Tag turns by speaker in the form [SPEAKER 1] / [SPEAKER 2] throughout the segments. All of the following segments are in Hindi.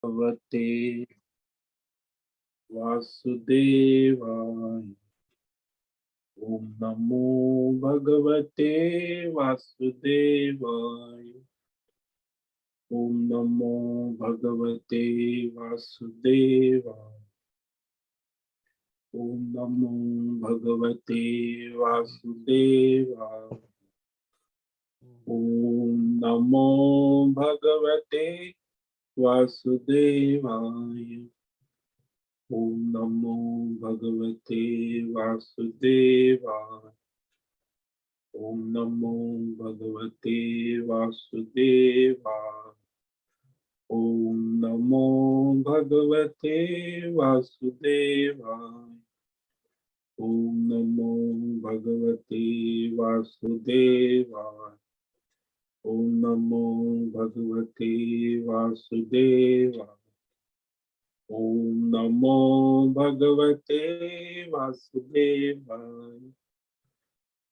[SPEAKER 1] भगवते वासुदेवाय। ओम नमो भगवते वासुदेवाय। ओम नमो भगवते वासुदेवाय। ओम नमो भगवते वासुदेवाय। ओम नमो भगवते वासुदेवाय। ओम नमो भगवते वासुदेवाय। ओम नमो भगवते वासुदेवाय। ओम नमो भगवते वासुदेवाय। ओम नमो भगवते वासुदेवाय। ओम नमो भगवते वासुदेवाय। ओम नमो भगवते वासुदेवाय।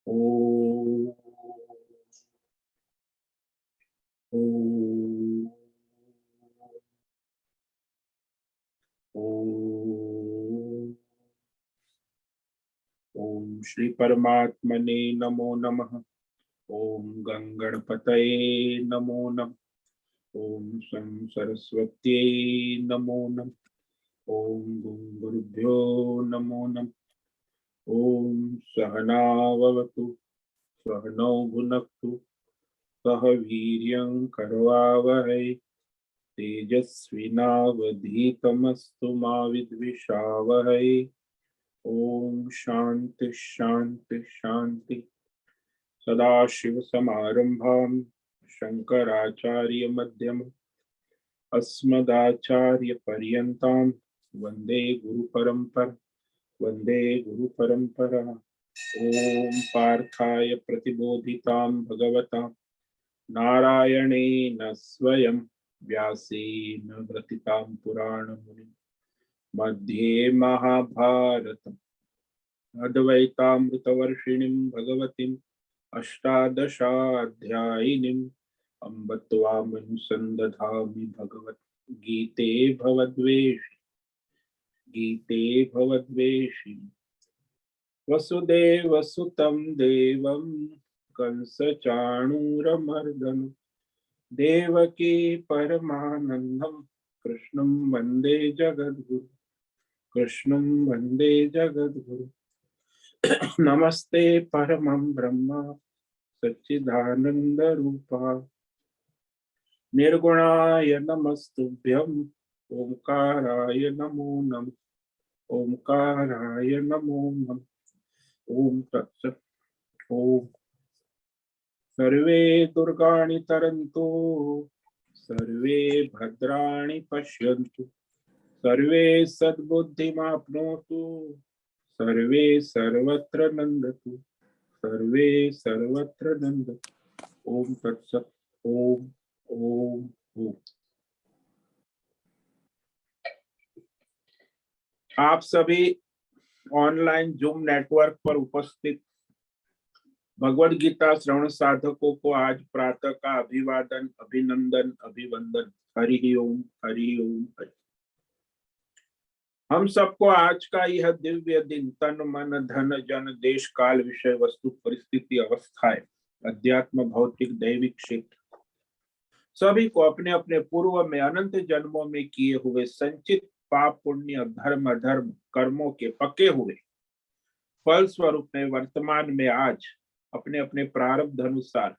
[SPEAKER 1] ओम ओम ओम ओम श्री परमात्मने नमो नमः। ओम गंगणपतये नमो नमः। ओम शं सरस्वत्यै नमो नमः। ओम गुरुभ्यो नमो नमः। ओम सहनाववतु सहनौ भुनक्तु सह वीर्यं करवावहै तेजस्विनावधीतमस्तु मा विद्विषावहै। ओम शांति शांति शांति। सदाशिव समारंभां शंकराचार्य मध्यमम् अस्मदाचार्य पर्यन्तां वंदे गुरु परंपरा। ओम पार्थाय प्रतिबोधितां भगवता नारायणेन स्वयं व्यासेन ग्रथितां पुराणमुनिं मध्ये महाभारतम् अद्वैतामृतवर्षिणीं भगवतीम् अष्टादशाध्यायिनीम् अम्ब त्वामनुसन्दधामि भगवद्गीते भवद्वेषिणि। वसुदेवसुतं देवं कंसचाणूरमर्दनं देवकी परमानन्दं कृष्णं वन्दे जगद्गुरु। नमस्ते परमं ब्रह्म सच्चिदानंद रूपा निर्गुणाय नमस्तुभ्यं ओंकाराय नमो नमः। ओंकाराय नमो नमः। ओम तत्सत्। ओम सर्वे दुर्गाणि तरन्तु सर्वे भद्राणि पश्यन्तु सर्वे सद्बुद्धिमाप्नोतु सर्वे सर्वत्र नन्दतु। ओम तत्सत्। ओम ओम ओम। आप सभी ऑनलाइन जूम नेटवर्क पर उपस्थित भगवद गीता श्रवण साधकों को आज प्रातः का अभिवादन अभिवंदन। हरि ओम हरि ओम हरि। हम सबको आज का यह दिव्य दिन तन मन धन जन देश काल विषय वस्तु परिस्थिति अवस्थाएं अध्यात्म भौतिक दैविक क्षेत्र सभी को अपने अपने पूर्व में अनंत जन्मों में किए हुए संचित पाप पुण्य धर्म अधर्म कर्मों के पके हुए फल स्वरूप में वर्तमान में आज अपने अपने प्रारब्ध अनुसार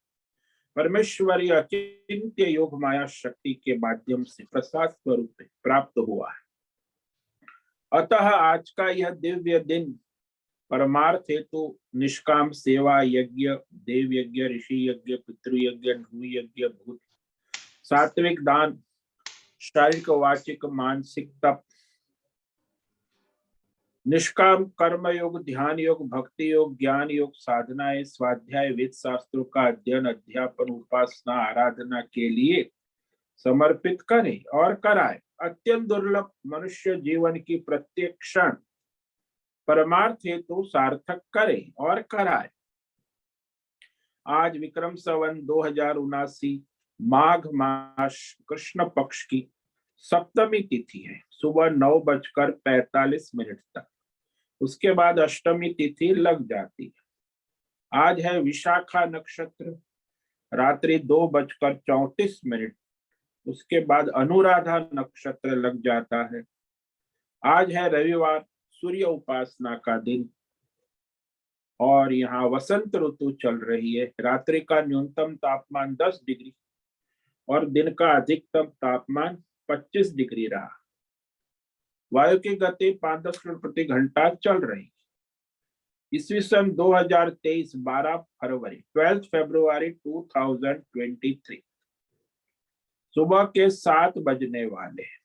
[SPEAKER 1] परमेश्वरी अचिंत्य योग माया शक्ति के माध्यम से प्रसाद स्वरूप में प्राप्त हुआ है। अतः आज का यह दिव्य दिन परमार्थ हेतु निष्काम सेवा यज्ञ देव यज्ञ ऋषि यज्ञ पितृयज्ञ भू यज्ञ भूत सात्विक दान शारीरिक वाचिक मानसिक तप निष्काम कर्म योग ध्यान योग भक्ति योग ज्ञान योग साधनाएं स्वाध्याय वेद शास्त्रों का अध्ययन अध्यापन उपासना आराधना के लिए समर्पित करें और कराए। अत्यंत दुर्लभ मनुष्य जीवन की प्रत्येक क्षण परमार्थ हेतु सार्थक करे और कराए। आज विक्रम संवत 2079 माघ मास कृष्ण पक्ष की सप्तमी तिथि है सुबह 9:45 तक। उसके बाद अष्टमी तिथि लग जाती है। आज है विशाखा नक्षत्र, रात्रि 2:34। उसके बाद अनुराधा नक्षत्र लग जाता है। आज है रविवार, सूर्य उपासना का दिन, और यहाँ वसंत ऋतु चल रही है। रात्रि का न्यूनतम तापमान 10 डिग्री और दिन का अधिकतम तापमान 25 डिग्री रहा। वायु की गति 5 किलोमीटर प्रति घंटा चल रही। ईस्वी सन 2023, 12 फरवरी 12 फरवरी 2023, सुबह के 7 बजने वाले।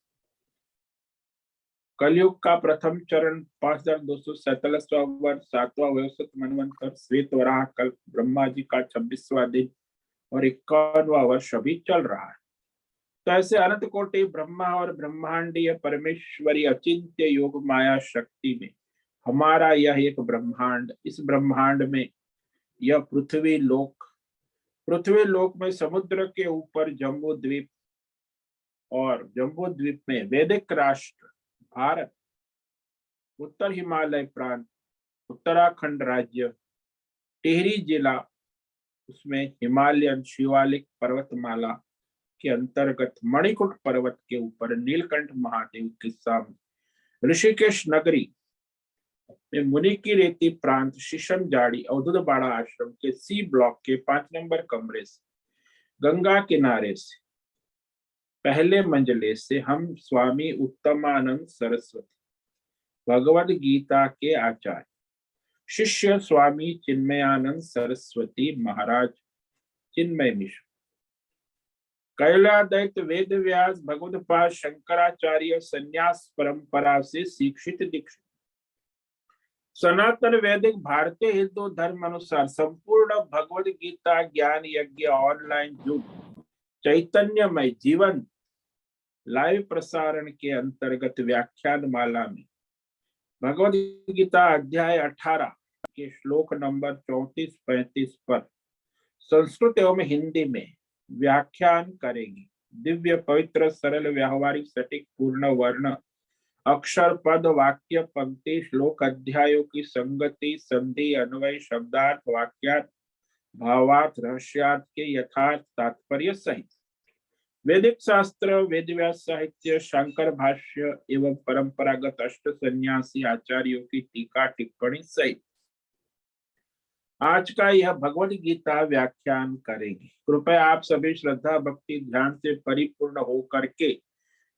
[SPEAKER 1] कलयुग का प्रथम चरण 5247वां वर्ष, 7वां वयोसत मनवंतर, श्वेत वराह कल्प, ब्रह्मा जी का 26वां दिन और 51वां वर्ष अभी चल रहा है। तो ऐसे अनंत कोटि ब्रह्मा और ब्रह्मांडीय परमेश्वरी अचिंत्य योग माया शक्ति में हमारा यह एक ब्रह्मांड, इस ब्रह्मांड में यह पृथ्वी लोक में समुद्र के ऊपर जम्बू द्वीप, और जम्बू द्वीप में वैदिक राष्ट्र भारत, उत्तर हिमालय प्रांत, उत्तराखंड राज्य, टिहरी जिला, उसमें हिमालयन शिवालिक पर्वतमाला के अंतर्गत मणिकुट पर्वत के ऊपर नीलकंठ महादेव के सामने ऋषिकेश नगरी में मुनि की रेती प्रांत शीशम जाड़ी अवधूत बाड़ा आश्रम के सी ब्लॉक के 5 नंबर कमरे से, गंगा किनारे से, पहले मंजिले से हम स्वामी उत्तमानंद सरस्वती, भगवद गीता के आचार्य, शिष्य स्वामी चिन्मयानंद सरस्वती महाराज, चिन्मय मिश्र, कैलादैत वेद व्यास भगवदपाद शंकराचार्य संन्यास परंपरा से शिक्षित दीक्षित, सनातन वैदिक भारतीय हिंदू धर्म अनुसार संपूर्ण भगवद गीता ज्ञान यज्ञ ऑनलाइन जुट चैतन्यमय जीवन लाइव प्रसारण के अंतर्गत व्याख्यान माला में भगवद गीता अध्याय 18 के श्लोक नंबर 34-35 पर संस्कृत एवं हिंदी में व्याख्यान करेगी। दिव्य पवित्र सरल व्यावहारिक सटीक पूर्ण वर्ण अक्षर पद वाक्य पंक्ति श्लोक अध्यायों की संगति संधि अन्वय शब्दार्थ वाक्यार्थ भावार्थ रहस्यार्थ के यथार्थ तात्पर्य सहित वैदिक शास्त्र वेद व्यास साहित्य शंकर भाष्य एवं परंपरागत अष्ट सन्यासी आचार्यों की टीका टिप्पणी सहित आज का यह भगवद गीता व्याख्यान करेगी। कृपया आप सभी श्रद्धा भक्ति ध्यान से परिपूर्ण होकर के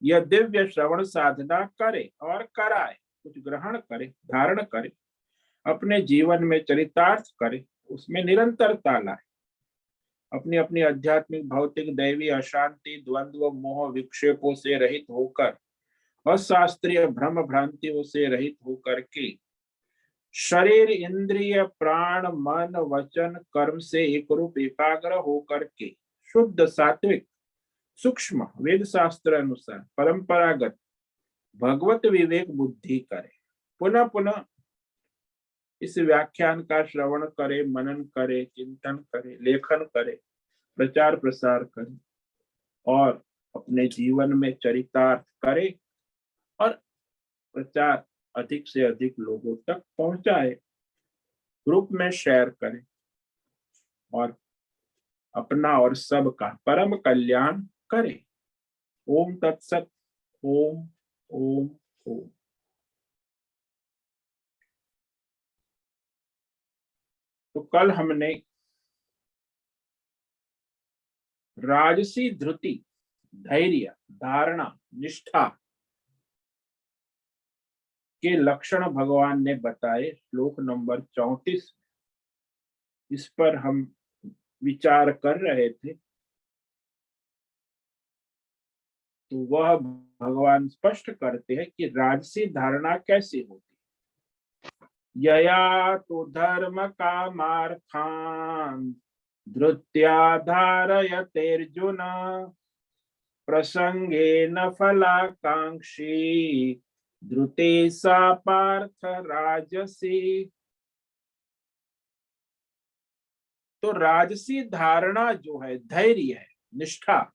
[SPEAKER 1] यह दिव्य श्रवण साधना करे और कराए, कुछ ग्रहण करे, धारण करे, अपने जीवन में चरितार्थ करे, उसमें निरंतरता लाए, अपनी अपनी आध्यात्मिक भौतिक दैवी अशांति द्वंद्व मोह विक्षेपों से रहित होकर, अशास्त्रीय भ्रम भ्रांतियों से रहित होकर के शरीर इंद्रिय प्राण मन वचन कर्म से एक रूप एकाग्र होकर के शुद्ध सात्विक सूक्ष्म वेद शास्त्र अनुसार परंपरागत भगवत विवेक बुद्धि करे। पुनः पुनः इस व्याख्यान का श्रवण करे, मनन करे, चिंतन करे, लेखन करे, प्रचार प्रसार करे और अपने जीवन में चरितार्थ करे और प्रचार अधिक से अधिक लोगों तक पहुंचाए, ग्रुप में शेयर करें और अपना और सबका परम कल्याण करें। ओम तत्सत। ओम ओम ओम। तो कल हमने राजसी धृति, धैर्य, धारणा, निष्ठा के लक्षण भगवान ने बताए श्लोक नंबर 34। इस पर हम विचार कर रहे थे, तो वह भगवान स्पष्ट करते हैं कि राजसी धारणा कैसे होती। यया तो धर्म कामार्थान धृत्या धारयतेर्जुन प्रसंगेन फलाकांक्षी धृते सा पार्थ राजसी। तो राजसी धारणा जो है, धैर्य है, निष्ठा,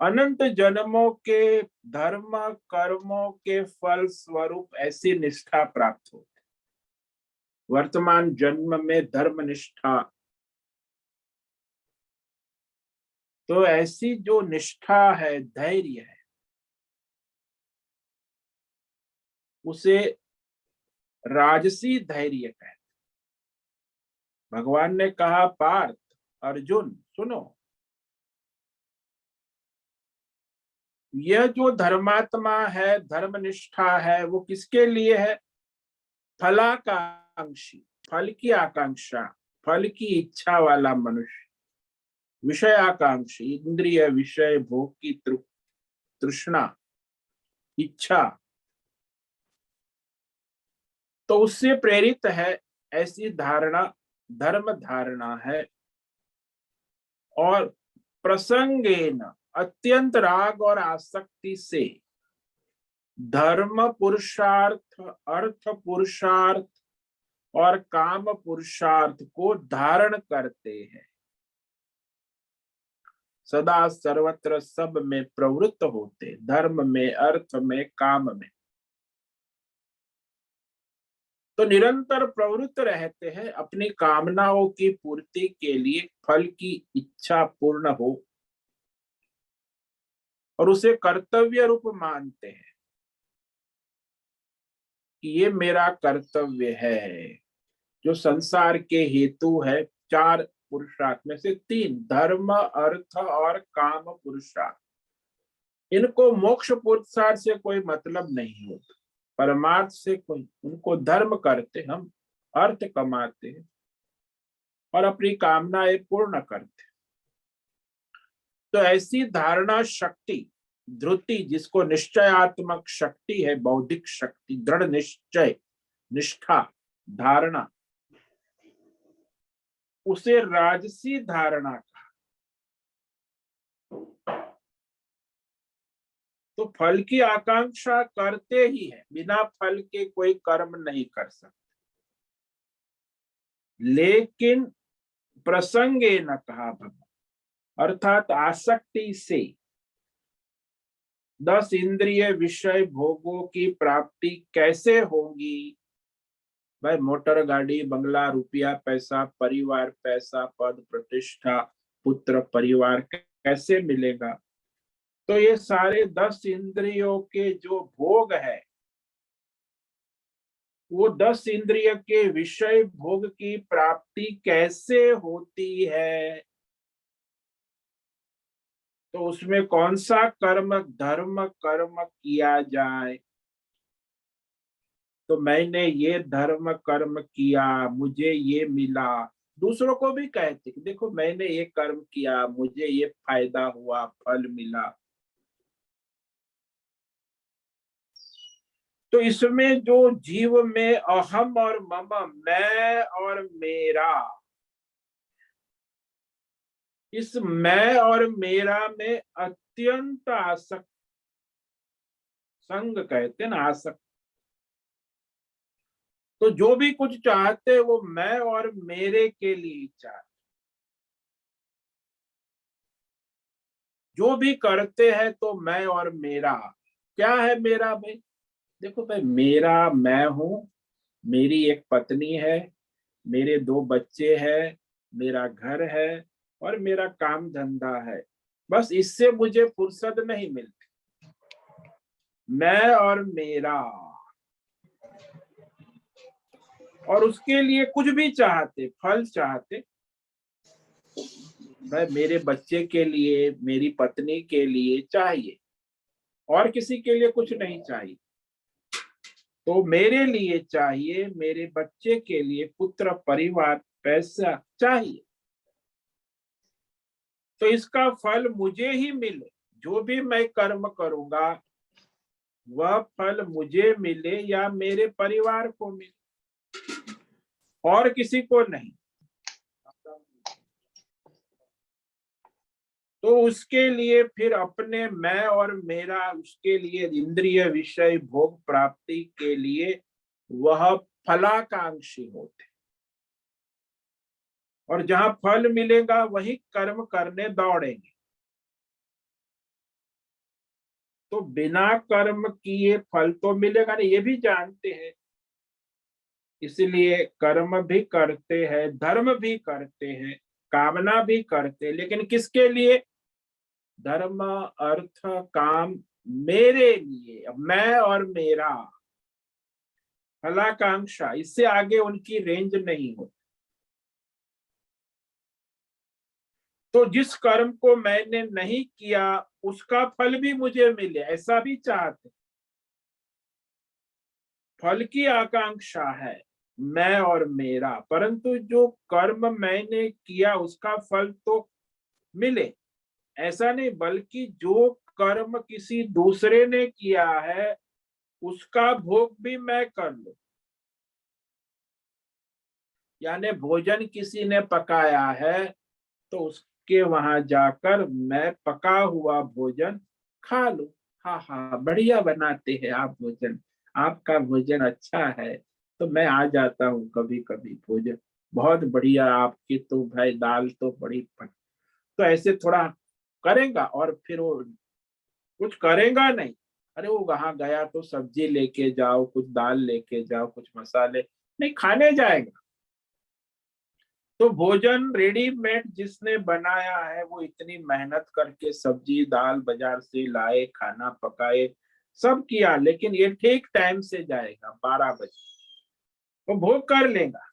[SPEAKER 1] अनंत जन्मों के धर्म कर्मों के फल स्वरूप ऐसी निष्ठा प्राप्त होती। वर्तमान जन्म में धर्म निष्ठा, तो ऐसी जो निष्ठा है, धैर्य है, उसे राजसी धैर्य कहते हैं। भगवान ने कहा, पार्थ अर्जुन सुनो, यह जो धर्मात्मा है, धर्मनिष्ठा है, वो किसके लिए है? फलाकांक्षी, फल की आकांक्षा, फल की इच्छा वाला मनुष्य, विषय आकांक्षी, इंद्रिय विषय भोग की तृष्णा, इच्छा, तो उससे प्रेरित है ऐसी धारणा, धर्म धारणा है। और प्रसंगेन, अत्यंत राग और आसक्ति से धर्म पुरुषार्थ, अर्थ पुरुषार्थ और काम पुरुषार्थ को धारण करते हैं, सदा सर्वत्र सब में प्रवृत्त होते, धर्म में, अर्थ में, काम में, तो निरंतर प्रवृत्त रहते हैं अपनी कामनाओं की पूर्ति के लिए, फल की इच्छा पूर्ण हो, और उसे कर्तव्य रूप मानते हैं कि ये मेरा कर्तव्य है। जो संसार के हेतु है, चार पुरुषार्थ में से तीन, धर्म अर्थ और काम पुरुषार्थ, इनको मोक्ष पुरुषार्थ से कोई मतलब नहीं होता, परमार्थ से कोई। उनको धर्म करते हम, अर्थ कमाते हैं और अपनी कामनाएं पूर्ण करते। तो ऐसी धारणा शक्ति, धृति, जिसको निश्चयात्मक शक्ति है, बौद्धिक शक्ति, दृढ़ निश्चय, निष्ठा, धारणा, उसे राजसी धारणा कहा। तो फल की आकांक्षा करते ही है, बिना फल के कोई कर्म नहीं कर सकते, लेकिन प्रसंगे न कहा भगवान, अर्थात आसक्ति से 10 इंद्रिय विषय भोगों की प्राप्ति कैसे होगी? भाई, मोटर गाड़ी, बंगला, रुपया, पैसा, परिवार, पैसा, पद, प्रतिष्ठा, पुत्र, परिवार कैसे मिलेगा? तो ये सारे 10 इंद्रियों के जो भोग है, वो 10 इंद्रिय के विषय भोग की प्राप्ति कैसे होती है? तो उसमें कौन सा कर्म, धर्म कर्म किया जाए? तो मैंने ये धर्म कर्म किया, मुझे ये मिला। दूसरों को भी कहते कि देखो मैंने ये कर्म किया, मुझे ये फायदा हुआ, फल मिला। तो इसमें जो जीव में अहम और मम, मैं और मेरा, इस मैं और मेरा में अत्यंत आसक्त, संग कहते हैं ना, आसक्त। तो जो भी कुछ चाहते वो मैं और मेरे के लिए चाहते, जो भी करते हैं तो मैं और मेरा। क्या है मेरा भाई? देखो भाई, मेरा मैं हूं, मेरी एक पत्नी है, मेरे 2 बच्चे हैं, मेरा घर है और मेरा काम धंधा है। बस इससे मुझे फुर्सत नहीं मिलती। मैं और मेरा, और उसके लिए कुछ भी चाहते, फल चाहते। भाई, मेरे बच्चे के लिए, मेरी पत्नी के लिए चाहिए, और किसी के लिए कुछ नहीं चाहिए। तो मेरे लिए चाहिए, मेरे बच्चे के लिए पुत्र, परिवार, पैसा चाहिए। तो इसका फल मुझे ही मिले, जो भी मैं कर्म करूंगा वह फल मुझे मिले या मेरे परिवार को मिले, और किसी को नहीं। तो उसके लिए फिर अपने मैं और मेरा, उसके लिए इंद्रिय विषय भोग प्राप्ति के लिए वह फलाकांक्षी होते, और जहां फल मिलेगा वही कर्म करने दौड़ेंगे। तो बिना कर्म किए फल तो मिलेगा नहीं, ये भी जानते हैं। इसलिए कर्म भी करते हैं, धर्म भी करते हैं, कामना भी करते हैं, लेकिन किसके लिए? धर्म, अर्थ, काम, मेरे लिए, मैं और मेरा, फलाकांक्षा, इससे आगे उनकी रेंज नहीं हो। तो जिस कर्म को मैंने नहीं किया उसका फल भी मुझे मिले, ऐसा भी चाहते। फल की आकांक्षा है मैं और मेरा, परंतु जो कर्म मैंने किया उसका फल तो मिले, ऐसा नहीं, बल्कि जो कर्म किसी दूसरे ने किया है उसका भोग भी मैं कर लूं। यानी भोजन किसी ने पकाया है तो उसके वहां जाकर मैं पका हुआ भोजन खा लूं। हाँ हाँ, बढ़िया बनाते हैं आप भोजन, आपका भोजन अच्छा है, तो मैं आ जाता हूँ कभी कभी, भोजन बहुत बढ़िया आपकी, तो भाई दाल तो बड़ी तो ऐसे थोड़ा करेगा, और फिर वो कुछ करेगा नहीं। अरे वो वहां गया तो सब्जी लेके जाओ, कुछ दाल लेके जाओ, कुछ मसाले, नहीं खाने जाएगा। तो भोजन रेडीमेड जिसने बनाया है वो इतनी मेहनत करके सब्जी दाल बाजार से लाए, खाना पकाए, सब किया, लेकिन ये ठीक टाइम से जाएगा 12 बजे, वो भोग कर लेगा।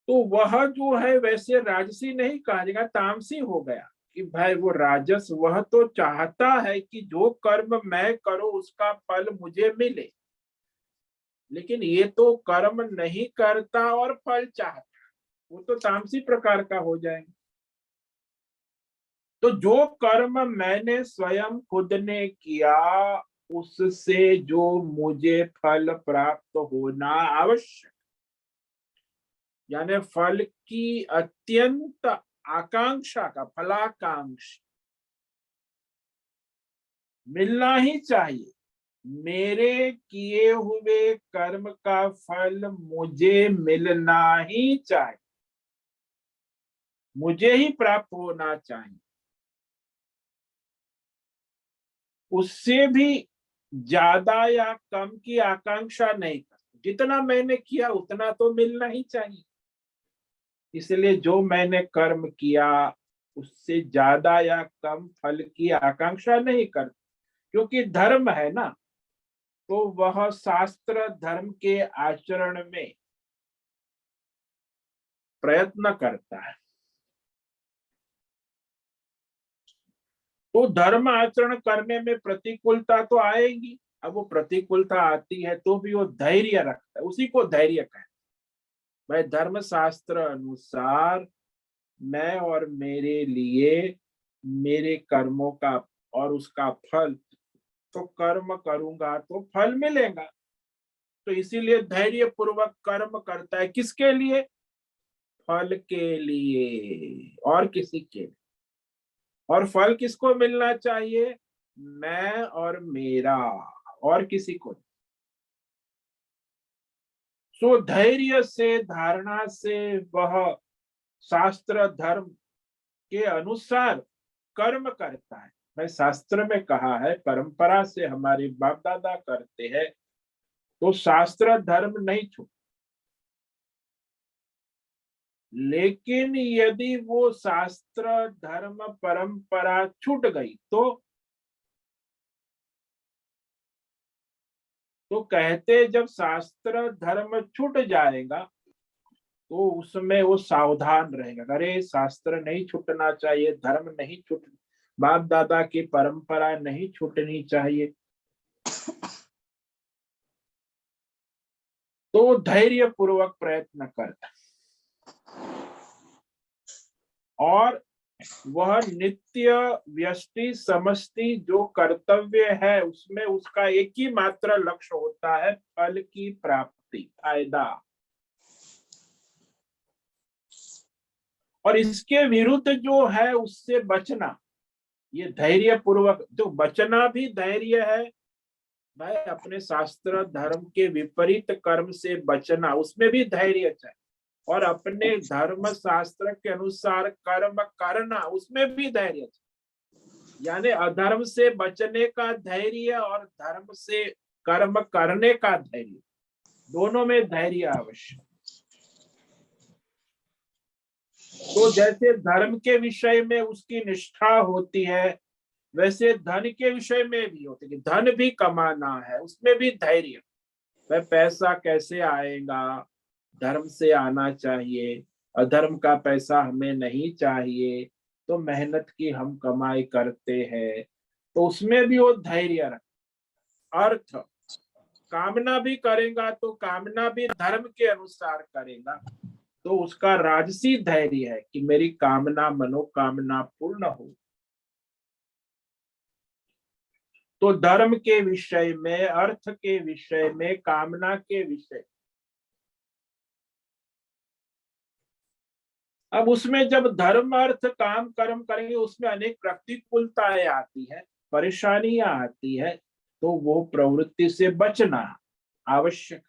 [SPEAKER 1] तो वह जो है वैसे राजसी नहीं कहा जाएगा, तामसी हो गया। कि भाई वो राजस, वह तो चाहता है कि जो कर्म मैं करूं उसका फल मुझे मिले, लेकिन ये तो कर्म नहीं करता और फल चाहता, वो तो तामसी प्रकार का हो जाएगा। तो जो कर्म मैंने स्वयं खुद ने किया उससे जो मुझे फल प्राप्त होना आवश्यक, यानी फल की अत्यंत आकांक्षा का, फलाकांक्ष मिलना ही चाहिए। मेरे किए हुए कर्म का फल मुझे मिलना ही चाहिए, मुझे ही प्राप्त होना चाहिए, उससे भी ज्यादा या कम की आकांक्षा नहीं कर। जितना मैंने किया उतना तो मिलना ही चाहिए, इसलिए जो मैंने कर्म किया उससे ज्यादा या कम फल की आकांक्षा नहीं कर, क्योंकि धर्म है ना, तो वह शास्त्र धर्म के आचरण में प्रयत्न करता है। तो धर्म आचरण करने में प्रतिकूलता तो आएगी, अब वो प्रतिकूलता आती है तो भी वो धैर्य रखता है, उसी को धैर्य कहते हैं। भाई धर्म शास्त्र अनुसार मैं और मेरे लिए मेरे कर्मों का और उसका फल, तो कर्म करूंगा तो फल मिलेगा, तो इसीलिए धैर्य पूर्वक कर्म करता है, किसके लिए? फल के लिए, और किसी के लिए। और फल किसको मिलना चाहिए? मैं और मेरा, और किसी को। सो धैर्य से, धारणा से वह शास्त्र धर्म के अनुसार कर्म करता है। भाई शास्त्र में कहा है, परंपरा से हमारे बाप दादा करते हैं, तो शास्त्र धर्म नहीं छूट। लेकिन यदि वो शास्त्र धर्म परंपरा छूट गई तो कहते जब शास्त्र धर्म छूट जाएगा तो उसमें वो सावधान रहेगा, अरे शास्त्र नहीं छूटना चाहिए, धर्म नहीं छूट, बाप दादा की परंपरा नहीं छूटनी चाहिए। तो धैर्य पूर्वक प्रयत्न करता, और वह नित्य व्यष्टि समष्टि जो कर्तव्य है उसमें उसका एक ही मात्र लक्ष्य होता है, फल की प्राप्ति, फायदा। और इसके विरुद्ध जो है उससे बचना, ये धैर्य पूर्वक, जो बचना भी धैर्य है। भाई अपने शास्त्र धर्म के विपरीत कर्म से बचना, उसमें भी धैर्य चाहिए, और अपने धर्म शास्त्र के अनुसार कर्म करना, उसमें भी धैर्य चाहिए। यानी अधर्म से बचने का धैर्य और धर्म से कर्म करने का धैर्य, दोनों में धैर्य आवश्यक। तो जैसे धर्म के विषय में उसकी निष्ठा होती है, वैसे धन के विषय में भी होती है कि धन भी कमाना है, उसमें भी धैर्य। वह पैसा कैसे आएगा, धर्म से आना चाहिए, अधर्म का पैसा हमें नहीं चाहिए, तो मेहनत की हम कमाई करते हैं, तो उसमें भी वो धैर्य रख। अर्थ कामना भी करेगा तो कामना भी धर्म के अनुसार करेगा, तो उसका राजसी धैर्य है कि मेरी कामना मनोकामना पूर्ण हो। तो धर्म के विषय में, अर्थ के विषय में, कामना के विषय, अब उसमें जब धर्म अर्थ काम कर्म करेंगे उसमें अनेक प्रतिकूलताएं आती है, परेशानियां आती है, तो वो प्रवृत्ति से बचना आवश्यक।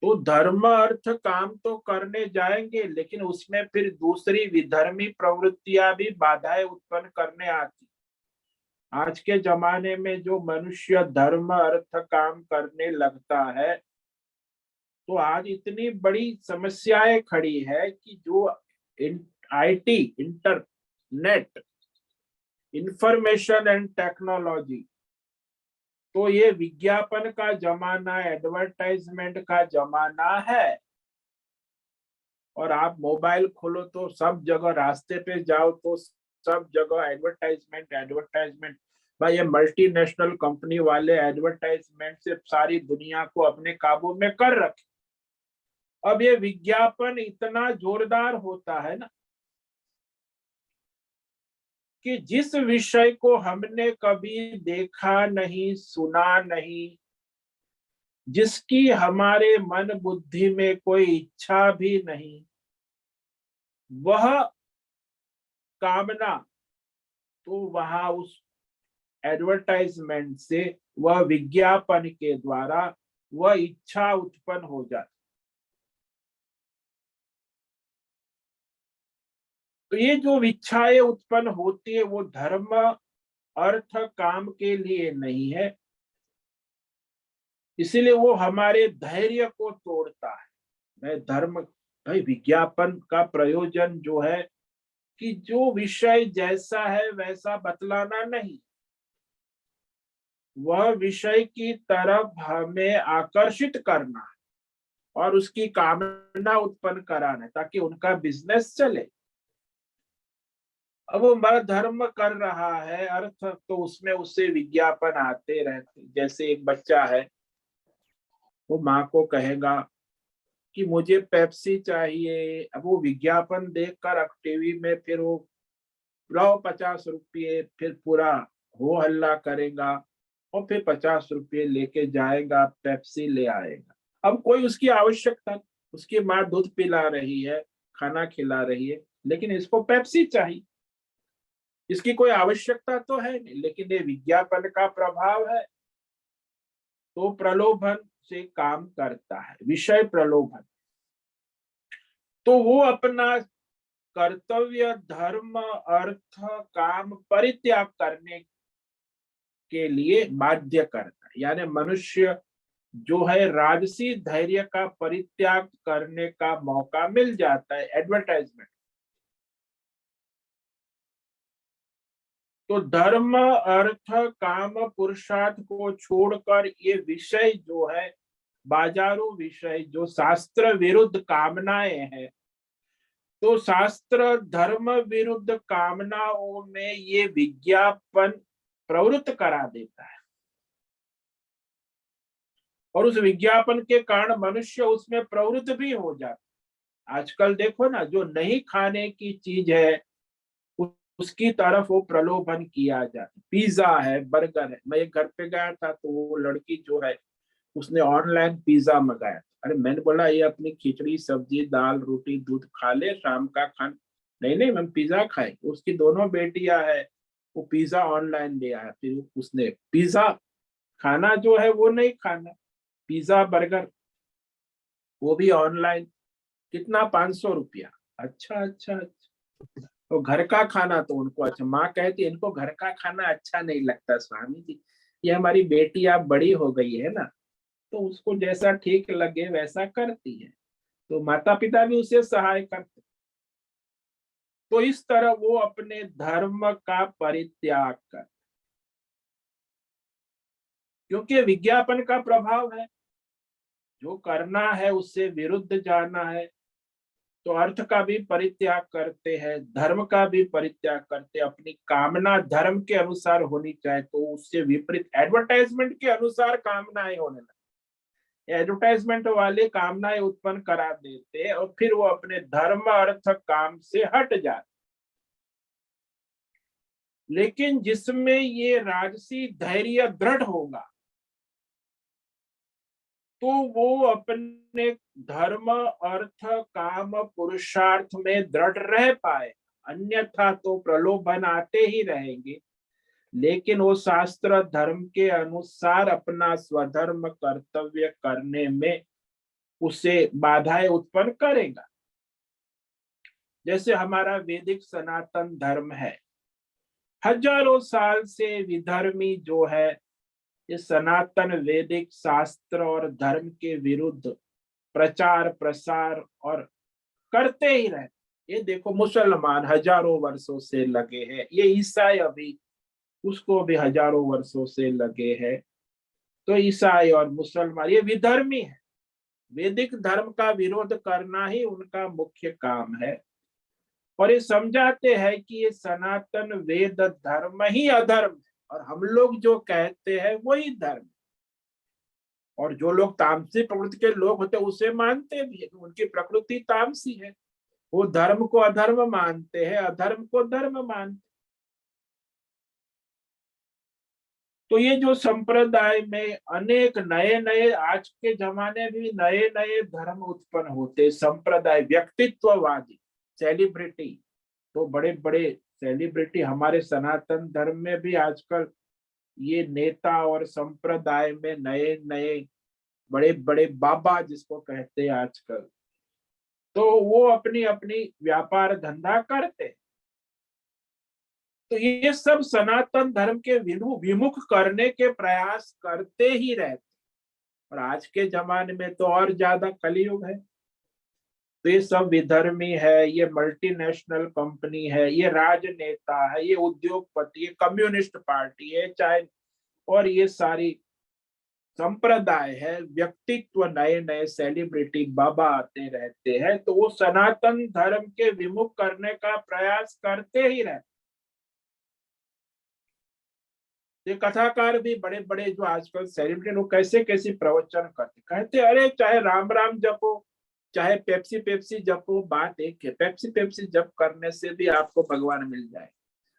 [SPEAKER 1] तो धर्म अर्थ काम तो करने जाएंगे, लेकिन उसमें फिर दूसरी विधर्मी प्रवृत्तियां भी बाधाएं उत्पन्न करने आती। आज के जमाने में जो मनुष्य धर्म अर्थ काम करने लगता है, तो आज इतनी बड़ी समस्याएं खड़ी है कि जो IT, internet, information and technology, तो ये विज्ञापन का जमाना, एडवर्टाइजमेंट का जमाना है। और आप मोबाइल खोलो तो सब जगह, रास्ते पे जाओ तो सब जगह एडवर्टाइजमेंट एडवर्टाइजमेंट। भाई ये मल्टीनेशनल कंपनी वाले एडवर्टाइजमेंट से सारी दुनिया को अपने काबू में कर रखे। अब ये विज्ञापन इतना जोरदार होता है ना कि जिस विषय को हमने कभी देखा नहीं, सुना नहीं, जिसकी हमारे मन बुद्धि में कोई इच्छा भी नहीं, वह कामना तो वहां उस एडवर्टाइजमेंट से, वह विज्ञापन के द्वारा वह इच्छा उत्पन्न हो जाती। तो ये जो इच्छाएं उत्पन्न होती है वो धर्म अर्थ काम के लिए नहीं है, इसीलिए वो हमारे धैर्य को तोड़ता है। मैं धर्म, भाई विज्ञापन का प्रयोजन जो है कि जो विषय जैसा है वैसा बतलाना नहीं, वह विषय की तरफ हमें आकर्षित करना है और उसकी कामना उत्पन्न कराना है ताकि उनका बिजनेस चले। अब वो मर्द धर्म कर रहा है अर्थ, तो उसमें उससे विज्ञापन आते रहते। जैसे एक बच्चा है, वो माँ को कहेगा कि मुझे पेप्सी चाहिए, अब वो विज्ञापन देखकर अब टीवी में फिर वो लाओ 50 रुपये, फिर पूरा हो हल्ला करेगा और फिर 50 रुपये लेके जाएगा, पेप्सी ले आएगा। अब कोई उसकी आवश्यकता, उसकी माँ दूध पिला रही है, खाना खिला रही है, लेकिन इसको पेप्सी चाहिए, इसकी कोई आवश्यकता तो है नहीं, लेकिन ये विज्ञापन का प्रभाव है, तो प्रलोभन से काम करता है, विषय प्रलोभन। तो वो अपना कर्तव्य, धर्म अर्थ काम परित्याग करने के लिए बाध्य करता है। यानी मनुष्य जो है राजसी धैर्य का परित्याग करने का मौका मिल जाता है एडवर्टाइजमेंट। तो धर्म अर्थ काम पुरुषार्थ को छोड़कर ये विषय जो है, बाजारू विषय जो शास्त्र विरुद्ध कामनाएं हैं, तो शास्त्र धर्म विरुद्ध कामनाओं में ये विज्ञापन प्रवृत्त करा देता है और उस विज्ञापन के कारण मनुष्य उसमें प्रवृत्त भी हो जाता है। आजकल देखो ना, जो नहीं खाने की चीज है उसकी तरफ वो प्रलोभन किया जाता है। पिज्जा है, बर्गर है। मैं एक घर पे गया था तो वो लड़की जो है उसने ऑनलाइन पिज्जा मंगाया। अरे मैंने बोला ये अपनी खिचड़ी सब्जी दाल रोटी दूध खा ले, शाम का खान। नहीं नहीं, हम पिज्जा खाए। उसकी दोनों बेटियां है, वो पिज्जा ऑनलाइन ले आया, फिर उसने पिज्जा खाना जो है वो नहीं खाना, पिज्जा बर्गर वो भी ऑनलाइन। कितना? 500 रुपया। अच्छा अच्छा अच्छा। तो घर का खाना तो उनको अच्छा, माँ कहती है इनको घर का खाना अच्छा नहीं लगता स्वामी जी, ये हमारी बेटी आप बड़ी हो गई है ना, तो उसको जैसा ठीक लगे वैसा करती है। तो माता पिता भी उसे सहाय करते। तो इस तरह वो अपने धर्म का परित्याग कर, क्योंकि विज्ञापन का प्रभाव है, जो करना है उससे विरुद्ध जाना है, तो अर्थ का भी परित्याग करते हैं, धर्म का भी परित्याग करते हैं। अपनी कामना धर्म के अनुसार होनी चाहे तो उससे विपरीत एडवर्टाइजमेंट के अनुसार कामनाएं होने लगे, एडवर्टाइजमेंट वाले कामनाएं उत्पन्न करा देते हैं और फिर वो अपने धर्म अर्थ काम से हट जाते। लेकिन जिसमें ये राजसी धैर्य दृढ़ होगा तो वो अपने धर्म अर्थ काम पुरुषार्थ में दृढ़ रह पाए। अन्यथा तो प्रलोभन आते ही रहेंगे, लेकिन वो शास्त्र धर्म के अनुसार अपना स्वधर्म कर्तव्य करने में उसे बाधाएं उत्पन्न करेगा। जैसे हमारा वैदिक सनातन धर्म है, हजारों साल से विधर्मी जो है इस सनातन वैदिक शास्त्र और धर्म के विरुद्ध प्रचार प्रसार और करते ही रहते। ये देखो मुसलमान हजारों वर्षों से लगे हैं, ये ईसाई अभी उसको भी हजारों वर्षों से लगे हैं। तो ईसाई और मुसलमान ये विधर्मी है, वैदिक धर्म का विरोध करना ही उनका मुख्य काम है। और ये समझाते हैं कि ये सनातन वेद धर्म ही अधर्म है और हम लोग जो कहते हैं वही धर्म। और जो लोग तामसी प्रवृत्ति के लोग होते हैं उसे मानते भी है, उनकी प्रकृति तामसी है, वो धर्म को अधर्म मानते हैं, अधर्म को धर्म मानते। तो ये जो संप्रदाय में अनेक नए नए आज के जमाने में नए नए धर्म उत्पन्न होते, संप्रदाय व्यक्तित्ववादी सेलिब्रिटी, तो बड़े बड़े सेलिब्रिटी हमारे सनातन धर्म में भी आजकल ये नेता और संप्रदाय में नए नए बड़े बड़े बाबा जिसको कहते हैं आजकल, तो वो अपनी अपनी व्यापार धंधा करते। तो ये सब सनातन धर्म के विमुख करने के प्रयास करते ही रहते। और आज के जमाने में तो और ज्यादा कलयुग है, तो ये सब विधर्मी है, ये मल्टीनेशनल कंपनी है, ये राजनेता है, ये उद्योगपति, ये कम्युनिस्ट पार्टी है चाहे, और ये सारी संप्रदाय है, व्यक्तित्व नए नए सेलिब्रिटी बाबा आते रहते हैं, तो वो सनातन धर्म के विमुख करने का प्रयास करते ही रहते। ये कथाकार भी बड़े बड़े जो आजकल सेलिब्रिटी लोग कैसे कैसे प्रवचन करते, कहते अरे चाहे राम राम जपो चाहे पेप्सी पेप्सी जपो, बात एक है, पेप्सी पेप्सी जप करने से भी आपको भगवान मिल जाए,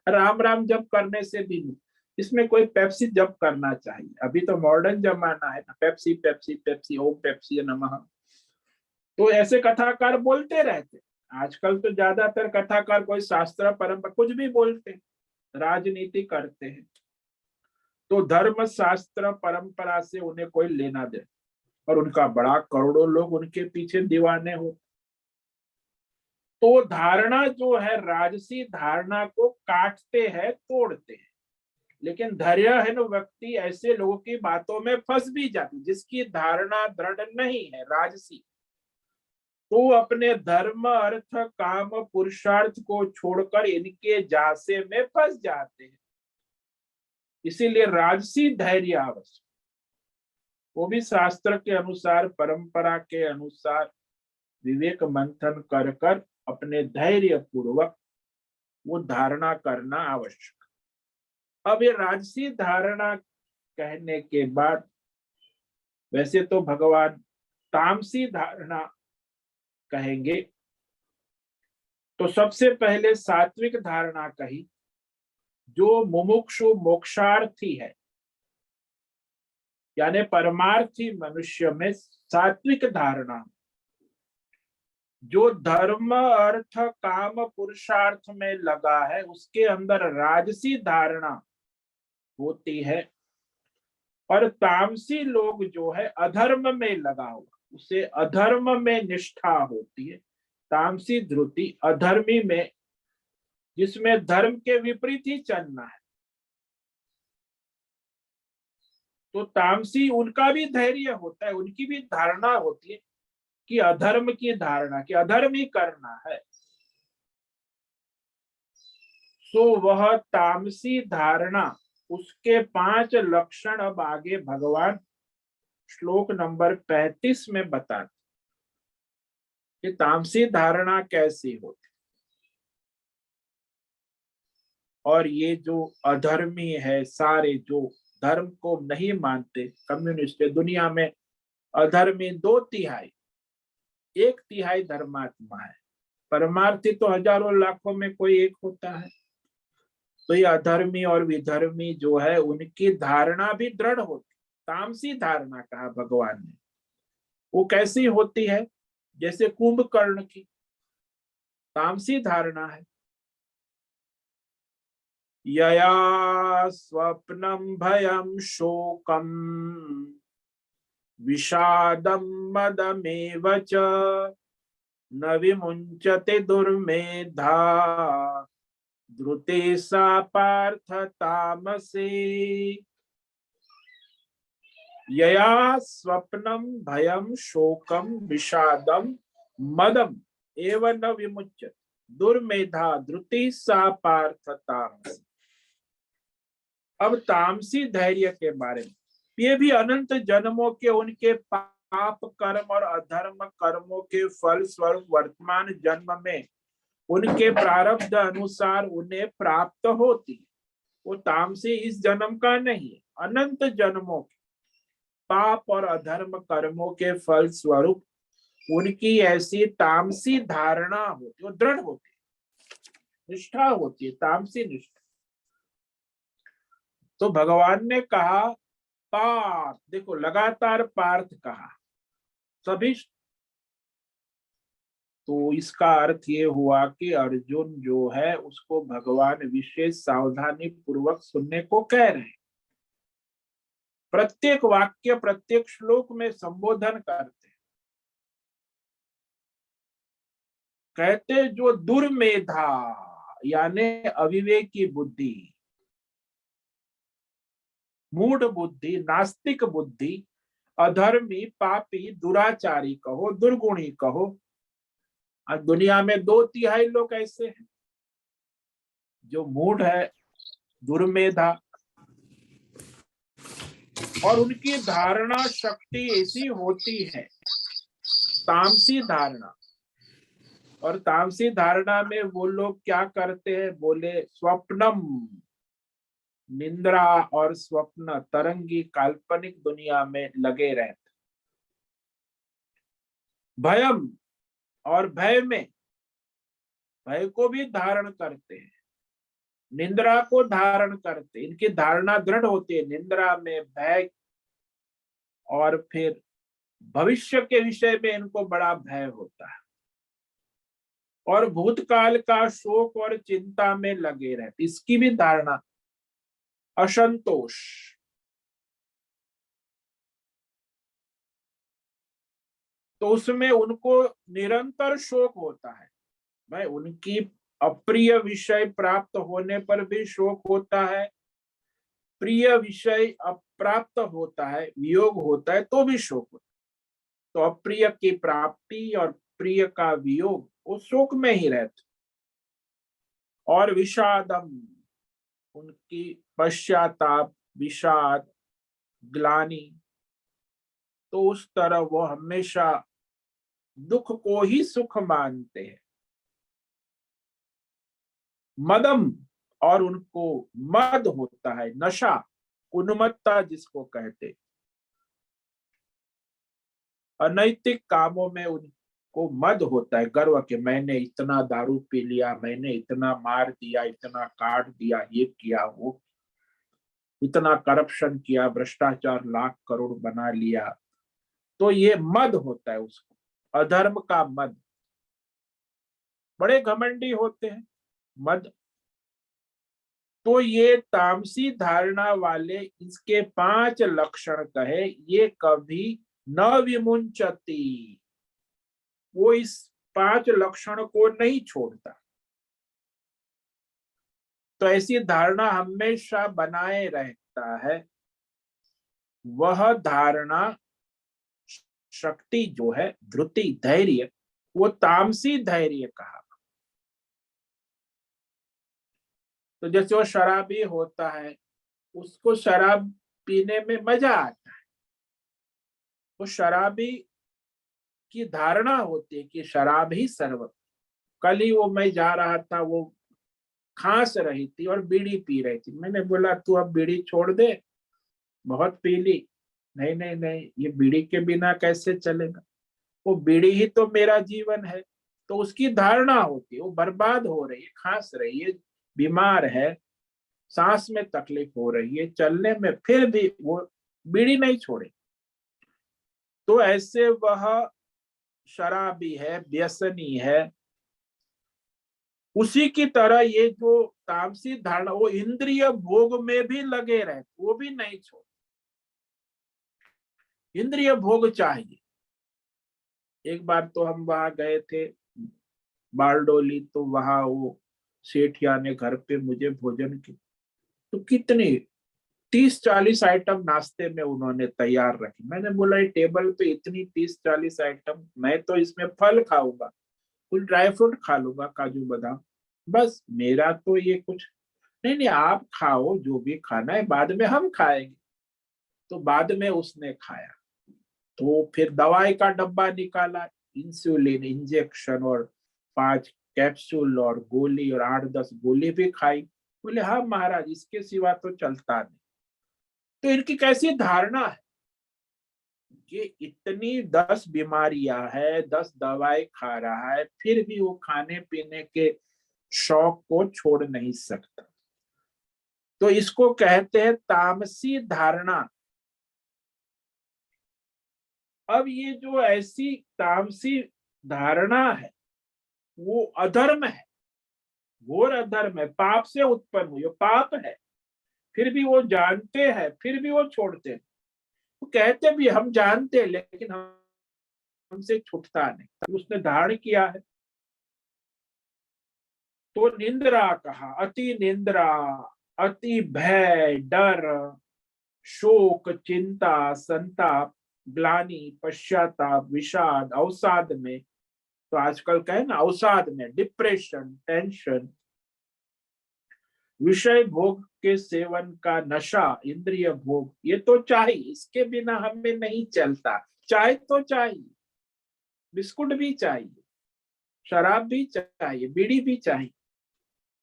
[SPEAKER 1] राम राम जप करने से भी नहीं। इसमें कोई पेप्सी जप करना चाहिए? अभी तो मॉडर्न जमाना है ना, पेप्सी पेप्सी पेप्सी ओम पेप्सी नमः। तो ऐसे कथाकार बोलते रहते। आजकल तो ज्यादातर कथाकार कोई शास्त्र परंपरा कुछ भी बोलते, राजनीति करते हैं, तो धर्म शास्त्र परंपरा से उन्हें कोई लेना दे, और उनका बड़ा करोड़ों लोग उनके पीछे दीवाने हो। तो धारणा जो है राजसी धारणा को काटते हैं तोड़ते हैं। लेकिन धैर्य है ना, व्यक्ति ऐसे लोगों की बातों में फंस भी जाती, जिसकी धारणा दृढ़ नहीं है राजसी, तो अपने धर्म अर्थ काम पुरुषार्थ को छोड़कर इनके जासे में फंस जाते हैं। इसीलिए राजसी धैर्य आवश्यक, वो भी शास्त्र के अनुसार परंपरा के अनुसार विवेक मंथन कर कर अपने धैर्य पूर्वक वो धारणा करना आवश्यक। अब ये राजसी धारणा कहने के बाद वैसे तो भगवान तामसी धारणा कहेंगे, तो सबसे पहले सात्विक धारणा कही, जो मुमुक्षु मोक्षार्थी है, यानी परमार्थी मनुष्य में सात्विक धारणा, जो धर्म अर्थ काम पुरुषार्थ में लगा है उसके अंदर राजसी धारणा होती है। और तामसी लोग जो है अधर्म में लगा हुआ, उसे अधर्म में निष्ठा होती है। तामसी ध्रुति अधर्मी में जिसमें धर्म के विपरीत ही चलना है। तो तामसी उनका भी धैर्य होता है, उनकी भी धारणा होती है कि अधर्म की धारणा, कि अधर्म ही करना है। तो वह तामसी धारणा, उसके 5 लक्षण अब आगे भगवान श्लोक नंबर 35 में बताते कि तामसी धारणा कैसी होती। और ये जो अधर्मी है, सारे जो धर्म को नहीं मानते, कम्युनिस्ट, दुनिया में अधर्मी 2/3, 1/3 धर्मात्मा है। परमार्थी तो हजारों लाखों में कोई एक होता है। तो ये अधर्मी और विधर्मी जो है, उनकी धारणा भी दृढ़ होती। तामसी धारणा कहा भगवान ने। वो कैसी होती है? जैसे कुंभकर्ण की तामसी धारणा है। यया स्वप्नम भयम शोकम विषादम मदमेव च न विमुंचते दुर्मेधा द्रुते सा पार्थ तामसे। यया स्वप्नम भयम शोकम विषादम मदम एव न विमुच्यते दुर्मेधा द्रुति सा पार्थ तामसे। अब तामसी धैर्य के बारे में, ये भी अनंत जन्मों के उनके पाप कर्म और अधर्म कर्मों के फल स्वरूप वर्तमान जन्म में उनके प्रारब्ध अनुसार उन्हें प्राप्त होती। वो तामसी इस जन्म का नहीं, अनंत जन्मों के पाप और अधर्म कर्मों के फल स्वरूप उनकी ऐसी तामसी धारणा होती, वो दृढ़ होती, निष्ठा होती है, तामसी निष्ठा। तो भगवान ने कहा पार्थ, देखो लगातार पार्थ कहा सभी। तो इसका अर्थ ये हुआ कि अर्जुन जो है उसको भगवान विशेष सावधानी पूर्वक सुनने को कह रहे हैं। प्रत्येक वाक्य, प्रत्येक श्लोक में संबोधन करते हैं। कहते जो दुर्मेधा यानी अविवेकी बुद्धि, मूढ़ बुद्धि, नास्तिक बुद्धि, अधर्मी, पापी, दुराचारी कहो, दुर्गुणी कहो, आज दुनिया में 2/3 लोग ऐसे हैं जो मूढ़ है, दुर्मेधा, और उनकी धारणा शक्ति ऐसी होती है, तामसी धारणा। और तामसी धारणा में वो लोग क्या करते हैं? बोले स्वप्नम, निंद्रा और स्वप्न, तरंगी काल्पनिक दुनिया में लगे रहते। भयम, और भय में, भय को भी धारण करते हैं, निंद्रा को धारण करते। इनकी धारणा दृढ़ होती है निंद्रा में, भय, और फिर भविष्य के विषय में इनको बड़ा भय होता है, और भूतकाल का शोक और चिंता में लगे रहते। इसकी भी धारणा, असंतोष, तो उसमें उनको निरंतर शोक होता है। भाई उनकी अप्रिय विषय प्राप्त होने पर भी शोक होता है, प्रिय विषय अप्राप्त होता है, वियोग होता है तो भी शोक होता है। तो अप्रिय की प्राप्ति और प्रिय का वियोग, वो शोक में ही रहते। और विषादम, उनकी पश्चाताप, विषाद, ग्लानि, तो उस तरह वो हमेशा दुख को ही सुख मानते हैं। मदम, और उनको मद होता है, नशा, उन्मत्तता जिसको कहते। अनैतिक कामों में उनको मद होता है, गर्व के मैंने इतना दारू पी लिया, मैंने इतना मार दिया, इतना काट दिया, ये किया, वो इतना करप्शन किया, भ्रष्टाचार, लाख करोड़ बना लिया। तो ये मद होता है उसको, अधर्म का मद। बड़े घमंडी होते हैं, मद। तो ये तामसी धारणा वाले, इसके 5 लक्षण कहे, ये कभी न विमुंचती, वो इस 5 लक्षण को नहीं छोड़ता। तो ऐसी धारणा हमेशा बनाए रहता है। वह धारणा शक्ति जो है, धृति, धैर्य, वो तामसी धैर्य कहा। तो जैसे वो शराबी होता है, उसको शराब पीने में मजा आता है, तो शराबी की धारणा होती है कि शराब ही सर्व। कल ही वो मैं जा रहा था, वो खांस रही थी और बीड़ी पी रही थी। मैंने बोला तू अब बीड़ी छोड़ दे, बहुत पी ली। नहीं नहीं नहीं, ये बीड़ी के बिना कैसे चलेगा, वो बीड़ी ही तो मेरा जीवन है। तो उसकी धारणा होती है वो बर्बाद हो रही है, खांस रही है, बीमार है, सांस में तकलीफ हो रही है, चलने में, फिर भी वो बीड़ी नहीं छोड़े। तो ऐसे वह शराबी है, व्यसनी है। उसी की तरह ये जो तामसी धारणा, वो इंद्रिय भोग में भी लगे रहे, वो भी नहीं छोड़। इंद्रिय भोग चाहिए। एक बार तो हम वहां गए थे बारडोली, तो वहां वो सेठिया ने घर पे मुझे भोजन की, तो कितनी 30-40 आइटम नाश्ते में उन्होंने तैयार रखी। मैंने बोला ये टेबल पे इतनी 30-40 आइटम, मैं तो इसमें फल खाऊंगा, कुछ ड्राई फ्रूट खा लूंगा, काजू बादाम, बस मेरा तो ये कुछ नहीं। नहीं, आप खाओ जो भी खाना है, बाद में हम खाएंगे। तो बाद में उसने खाया, तो फिर दवाई का डब्बा निकाला, इंसुलिन इंजेक्शन और 5 कैप्सूल और गोली, और 8-10 गोली भी खाई। बोले हाँ महाराज, इसके सिवा तो चलता नहीं। तो इनकी कैसी धारणा है कि इतनी 10 बीमारियां है, 10 दवाई खा रहा है, फिर भी वो खाने पीने के शौक को छोड़ नहीं सकता। तो इसको कहते हैं तामसी धारणा। अब ये जो ऐसी तामसी धारणा है, वो अधर्म है, घोर अधर्म है, पाप से उत्पन्न हुई, पाप है। फिर भी वो जानते हैं, फिर भी वो छोड़ते हैं। वो कहते भी हम जानते हैं, लेकिन हमसे छूटता नहीं, उसने धारण किया है। तो निंद्रा कहा, अति निंद्रा, अति भय, डर, शोक, चिंता, संताप, ग्लानि, पश्चाताप, विषाद, अवसाद में, तो आजकल कहे ना अवसाद में, डिप्रेशन, टेंशन, विषय भोग के सेवन का नशा, इंद्रिय भोग, ये तो चाहिए, इसके बिना हमें नहीं चलता। चाय तो चाहिए, बिस्कुट भी चाहिए, शराब भी चाहिए, बीड़ी भी चाहिए।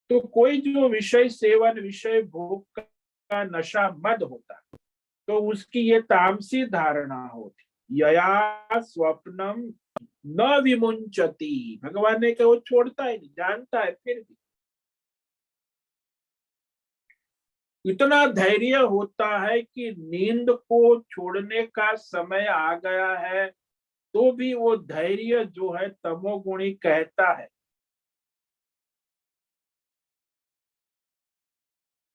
[SPEAKER 1] तो कोई जो विषय सेवन, विषय भोग का नशा मद होता, तो उसकी ये तामसी धारणा होती। यया स्वप्नम न विमुंचति, भगवान ने कहा वो छोड़ता है नहीं, जानता है, फिर भी इतना धैर्य होता है कि नींद को छोड़ने का समय आ गया है, तो भी वो धैर्य जो है तमोगुणी कहता है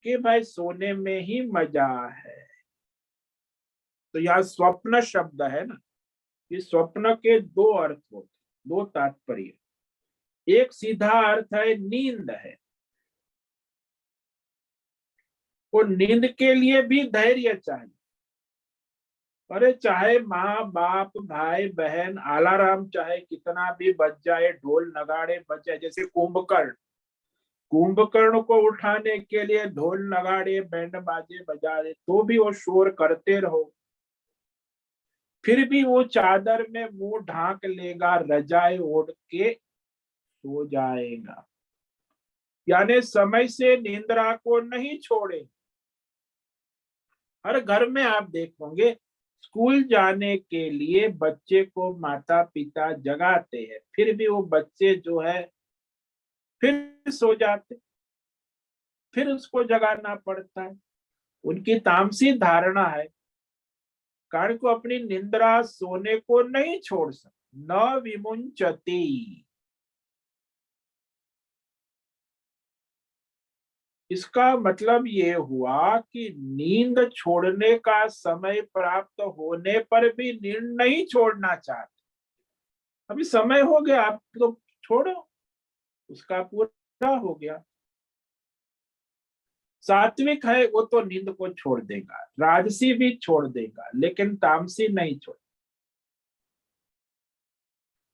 [SPEAKER 1] कि भाई सोने में ही मजा है। तो यहाँ स्वप्न शब्द है ना, इस स्वप्न के दो अर्थ होते, दो तात्पर्य। एक सीधा अर्थ है नींद है, और नींद के लिए भी धैर्य चाहिए। अरे चाहे माँ बाप, भाई बहन, अलार्म चाहे कितना भी बज जाए, ढोल नगाड़े बज जाए, जैसे कुंभकर्ण, कुंभकर्ण को उठाने के लिए ढोल नगाड़े बैंड बाजे बजा रहे, तो भी वो शोर करते रहो, फिर भी वो चादर में मुंह ढांक लेगा, रजाई ओढ़ के सो जाएगा। यानी समय से निंद्रा को नहीं छोड़े। हर घर में आप देखोगे, स्कूल जाने के लिए बच्चे को माता पिता जगाते हैं, फिर भी वो बच्चे जो है फिर सो जाते, फिर उसको जगाना पड़ता है। उनकी तामसी धारणा है, कारण को अपनी निंद्रा, सोने को नहीं छोड़ सकते। न विमुंचति, इसका मतलब ये हुआ कि नींद छोड़ने का समय प्राप्त होने पर भी नींद नहीं छोड़ना चाहते। अभी समय हो गया, आप तो छोड़ो, उसका पूरा हो गया। सात्विक है वो तो नींद को छोड़ देगा, राजसी भी छोड़ देगा, लेकिन तामसी नहीं छोड़।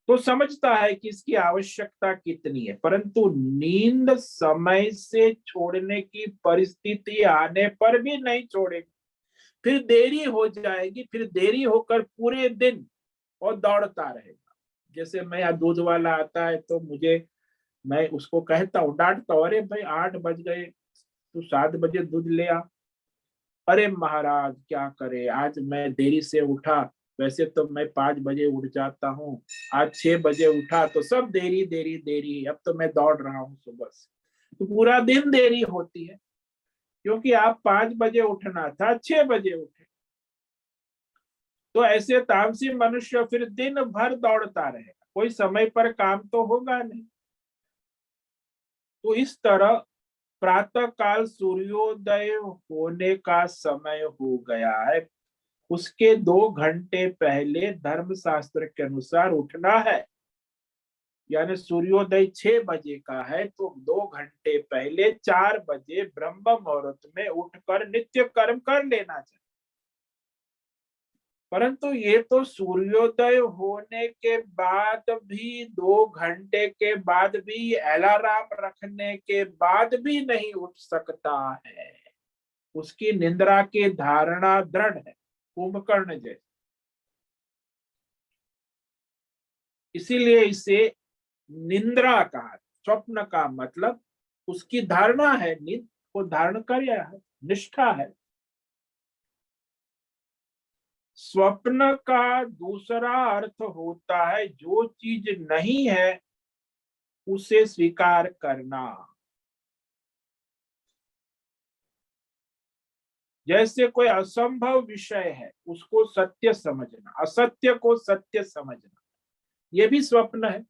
[SPEAKER 1] तो समझता है कि इसकी आवश्यकता कितनी है, परंतु नींद समय से छोड़ने की परिस्थिति आने पर भी नहीं छोड़ेगा। फिर देरी हो जाएगी, फिर देरी होकर पूरे दिन और दौड़ता रहेगा। जैसे मैं यहाँ दूध वाला आता है तो मैं उसको कहता हूँ, डांटता हूँ, अरे भाई 8 बज गए, तू 7 बजे दूध ले आ। अरे महाराज क्या करे, आज मैं देरी से उठा, वैसे तो मैं 5 बजे उठ जाता हूँ, आज 6 बजे उठा, तो सब देरी देरी देरी, अब तो मैं दौड़ रहा हूँ सुबह से। तो पूरा दिन देरी होती है, क्योंकि आप 5 बजे उठना था, 6 बजे उठे। तो ऐसे तामसी मनुष्य फिर दिन भर दौड़ता रहेगा, कोई समय पर काम तो होगा नहीं। तो इस तरह प्रातः काल सूर्योदय होने का समय हो गया है, उसके 2 घंटे पहले धर्मशास्त्र के अनुसार उठना है। यानी सूर्योदय 6 बजे का है तो 2 घंटे पहले 4 बजे ब्रह्म मुहूर्त में उठकर नित्य कर्म कर लेना चाहिए। परंतु ये तो सूर्योदय होने के बाद भी, 2 घंटे के बाद भी, अलार्म रखने के बाद भी नहीं उठ सकता है। उसकी निद्रा की धारणा दृढ़ है, कुंभकर्ण जैसे। इसीलिए इसे निद्रा कहा। स्वप्न का मतलब उसकी धारणा है, नींद को धारण कर है, निष्ठा है। स्वप्न का दूसरा अर्थ होता है जो चीज नहीं है उसे स्वीकार करना। जैसे कोई असंभव विषय है उसको सत्य समझना, असत्य को सत्य समझना, ये भी स्वप्न है।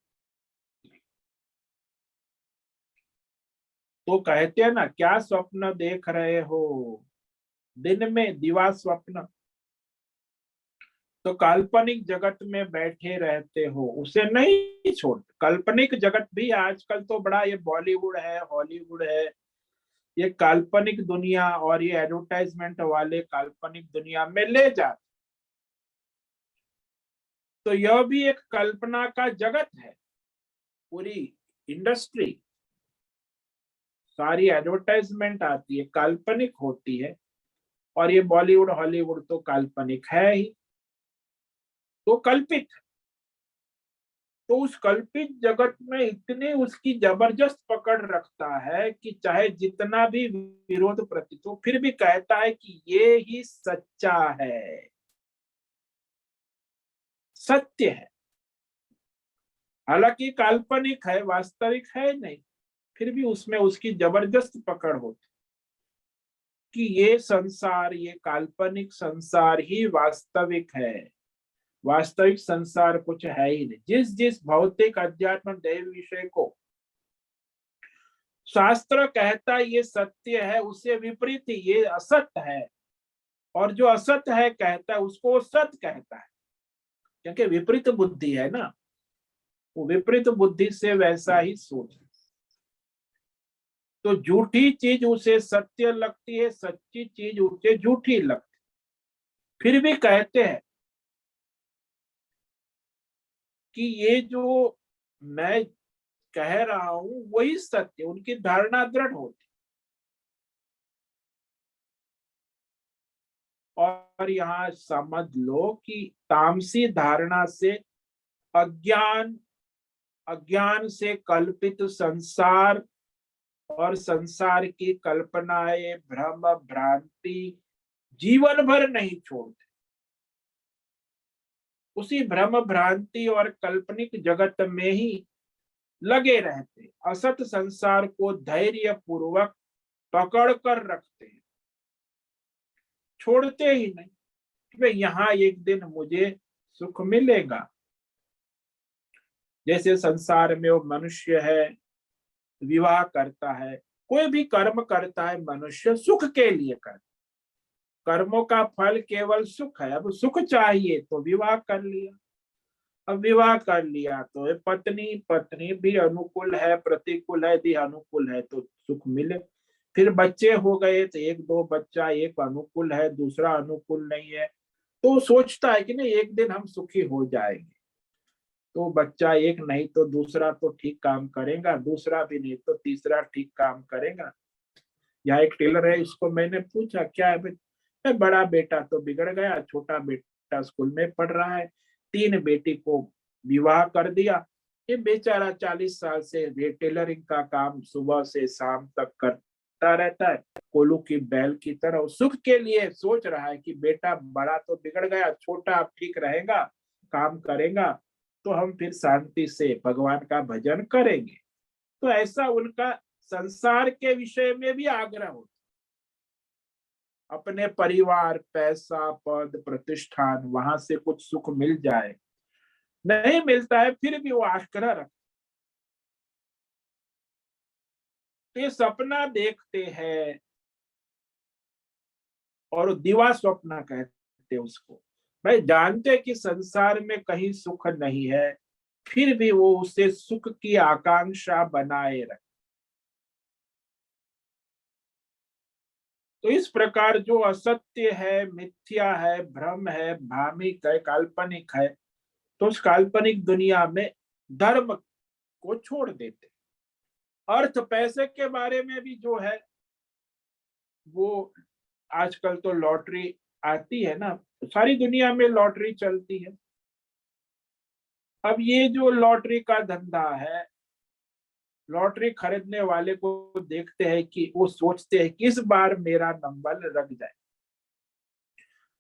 [SPEAKER 1] तो कहते हैं ना, क्या स्वप्न देख रहे हो, दिन में दिवा स्वप्न। तो काल्पनिक जगत में बैठे रहते हो, उसे नहीं छोड़ते। काल्पनिक जगत भी आजकल तो बड़ा, ये बॉलीवुड है, हॉलीवुड है, ये काल्पनिक दुनिया और ये एडवर्टाइजमेंट वाले काल्पनिक दुनिया में ले जाते। तो यह भी एक कल्पना का जगत है। पूरी इंडस्ट्री, सारी एडवर्टाइजमेंट आती है, काल्पनिक होती है। और ये बॉलीवुड हॉलीवुड तो काल्पनिक है ही, तो कल्पित। तो उस कल्पित जगत में इतनी उसकी जबरदस्त पकड़ रखता है कि चाहे जितना भी विरोध प्रतीत हो, फिर भी कहता है कि ये ही सच्चा है, सत्य है। हालांकि काल्पनिक है, वास्तविक है नहीं, फिर भी उसमें उसकी जबरदस्त पकड़ होती कि ये संसार, ये काल्पनिक संसार ही वास्तविक है। वास्तविक संसार कुछ है ही नहीं। जिस जिस भौतिक अध्यात्म दैव विषय को शास्त्र कहता है ये सत्य है, उससे विपरीत ये असत है। और जो असत है कहता है उसको सत कहता है, क्योंकि विपरीत बुद्धि है ना, वो विपरीत बुद्धि से वैसा ही सोच। तो झूठी चीज उसे सत्य लगती है, सच्ची चीज उसे झूठी लगती है। फिर भी कहते हैं कि ये जो मैं कह रहा हूं वही सत्य, उनकी धारणा दृढ़ होती। और यहाँ समझ लो कि तामसी धारणा से अज्ञान, अज्ञान से कल्पित संसार और संसार की कल्पनाएं, भ्रम भ्रांति जीवन भर नहीं छोड़ते। उसी भ्रम भ्रांति और काल्पनिक जगत में ही लगे रहते, असत संसार को धैर्य पूर्वक पकड़ कर रखते हैं, छोड़ते ही नहीं कि यहाँ एक दिन मुझे सुख मिलेगा। जैसे संसार में वो मनुष्य है, विवाह करता है, कोई भी कर्म करता है मनुष्य सुख के लिए करता। कर्मों का फल केवल सुख है। अब सुख चाहिए तो विवाह कर लिया, अब विवाह कर लिया तो पत्नी पत्नी भी अनुकूल है, प्रतिकूल है, यदि अनुकूल है तो सुख मिले, फिर बच्चे हो गए तो एक दो बच्चा, एक अनुकूल है दूसरा अनुकूल नहीं है, तो सोचता है कि नहीं एक दिन हम सुखी हो जाएंगे। तो बच्चा एक नहीं तो दूसरा तो ठीक काम करेगा, दूसरा भी नहीं तो तीसरा ठीक काम करेगा। यहाँ एक टेलर है, उसको मैंने पूछा क्या है भाई, बड़ा बेटा तो बिगड़ गया, छोटा बेटा स्कूल में पढ़ रहा है, तीन बेटी को विवाह कर दिया, ये बेचारा 40 साल से टेलरिंग का काम सुबह से शाम तक करता रहता है, कोलू की बैल की तरह। सुख के लिए सोच रहा है कि बेटा बड़ा तो बिगड़ गया, छोटा अब ठीक रहेगा, काम करेगा, तो हम फिर शांति से भगवान का भजन करेंगे। तो ऐसा उनका संसार के विषय में भी आग्रह होता, अपने परिवार, पैसा, पद, प्रतिष्ठान, वहां से कुछ सुख मिल जाए, नहीं मिलता है फिर भी वो आग्रह रखते। ये सपना देखते हैं और दिवा स्वप्न कहते हैं उसको। भाई जानते कि संसार में कहीं सुख नहीं है, फिर भी वो उसे सुख की आकांक्षा बनाए रखते। तो इस प्रकार जो असत्य है, मिथ्या है, भ्रम है, भ्रामिक है, काल्पनिक है, तो उस काल्पनिक दुनिया में धर्म को छोड़ देते। अर्थ पैसे के बारे में भी जो है वो, आजकल तो लॉटरी आती है ना, सारी दुनिया में लॉटरी चलती है। अब ये जो लॉटरी का धंधा है, लॉटरी खरीदने वाले को देखते हैं कि वो सोचते हैं कि इस बार मेरा नंबर लग जाए,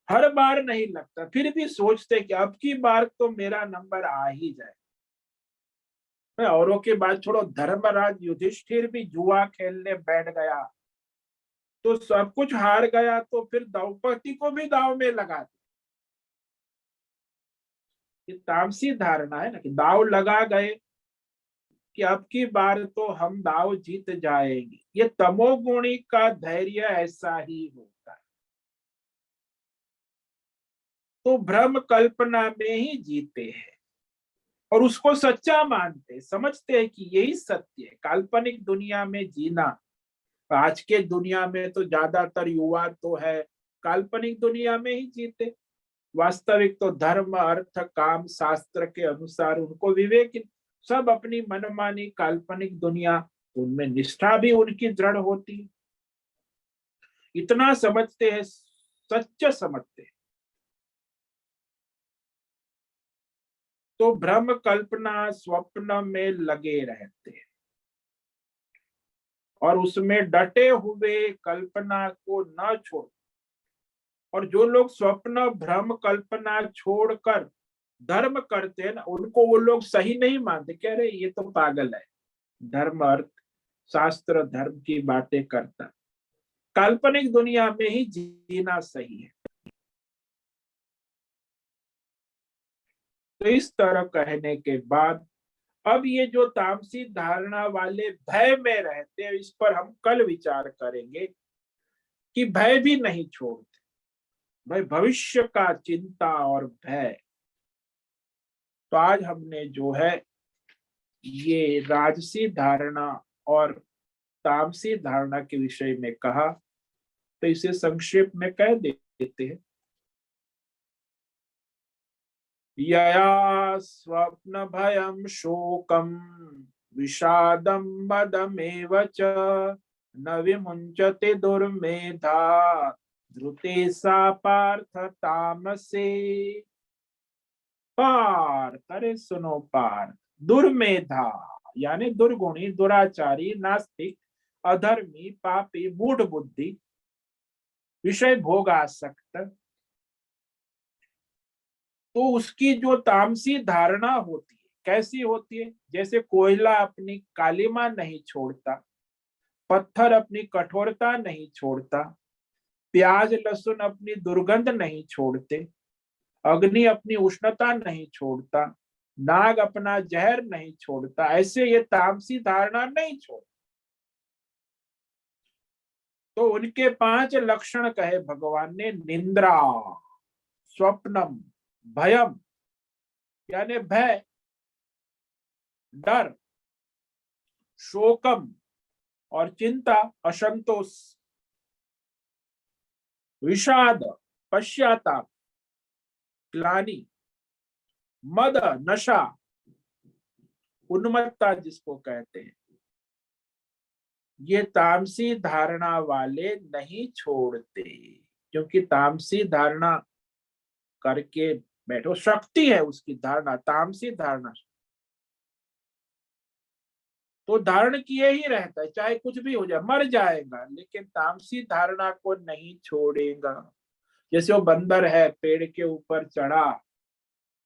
[SPEAKER 1] हर बार नहीं लगता, फिर भी सोचते कि अब की बार तो मेरा नंबर आ ही जाए। औरों की बात छोड़ो, धर्मराज युधिष्ठिर भी जुआ खेलने बैठ गया तो सब कुछ हार गया, तो फिर द्रौपदी को भी दाव में लगा दिया। ये तामसी धारणा है ना कि दाव लगा गए कि अब की बार तो हम दाव जीत जाएंगे। ये तमोगुणी का धैर्य ऐसा ही होता है। तो भ्रम कल्पना में ही जीते हैं और उसको सच्चा मानते, समझते हैं कि यही सत्य है। काल्पनिक दुनिया में जीना, आज के दुनिया में तो ज्यादातर युवा तो है काल्पनिक दुनिया में ही जीते। वास्तविक तो धर्म, अर्थ, काम, शास्त्र के अनुसार उनको विवेक, सब अपनी मनमानी काल्पनिक दुनिया, उनमें निष्ठा भी उनकी दृढ़ होती है। इतना समझते हैं, सच्च समझते हैं। तो भ्रम कल्पना स्वप्न में लगे रहते हैं और उसमें डटे हुए कल्पना को न छोड़। और जो लोग स्वप्न, भ्रम, कल्पना छोड़कर धर्म करते हैं ना, उनको वो लोग सही नहीं मानते, कह रहे ये तो पागल है, धर्म, अर्थ, शास्त्र, धर्म की बातें करता, काल्पनिक दुनिया में ही जीना सही है। तो इस तरह कहने के बाद अब ये जो तामसी धारणा वाले भय में रहते हैं, इस पर हम कल विचार करेंगे कि भय भी नहीं छोड़ते। भाई भविष्य का चिंता और भय, तो आज हमने जो है ये राजसी धारणा और तामसी धारणा के विषय में कहा, तो इसे संक्षेप में कह देते हैं। यया स्वप्न भयम शोकम विषादम मदमेव च न विमुंचते दुर्मेधा धृते सा पार्थ तामसे। पार्थ, अरे सुनो पार्थ, दुर्मेधा यानी दुर्गुणी, दुराचारी, नास्तिक, अधर्मी, पापी, मूढ़ बुद्धि, विषय भोग आसक्त, तो उसकी जो तामसी धारणा होती है कैसी होती है, जैसे कोयला अपनी कालिमा नहीं छोड़ता, पत्थर अपनी कठोरता नहीं छोड़ता, प्याज लहसुन अपनी दुर्गंध नहीं छोड़ते, अग्नि अपनी उष्णता नहीं छोड़ता, नाग अपना जहर नहीं छोड़ता, ऐसे ये तामसी धारणा नहीं छोड़। तो उनके 5 लक्षण कहे भगवान ने, निंद्रा, स्वप्नम, भयम यानी भय, डर, शोकम और चिंता, असंतोष, विषाद, पश्चाताप, ग्लानि, मद, नशा, उन्मत्तता जिसको कहते हैं, ये तामसी धारणा वाले नहीं छोड़ते। क्योंकि तामसी धारणा करके बैठो, शक्ति है उसकी धारणा, तामसी धारणा तो धारण किए ही रहता है, चाहे कुछ भी हो जाए, मर जाएगा, लेकिन तामसी धारणा को नहीं छोड़ेगा। जैसे वो बंदर है, पेड़ के ऊपर चढ़ा,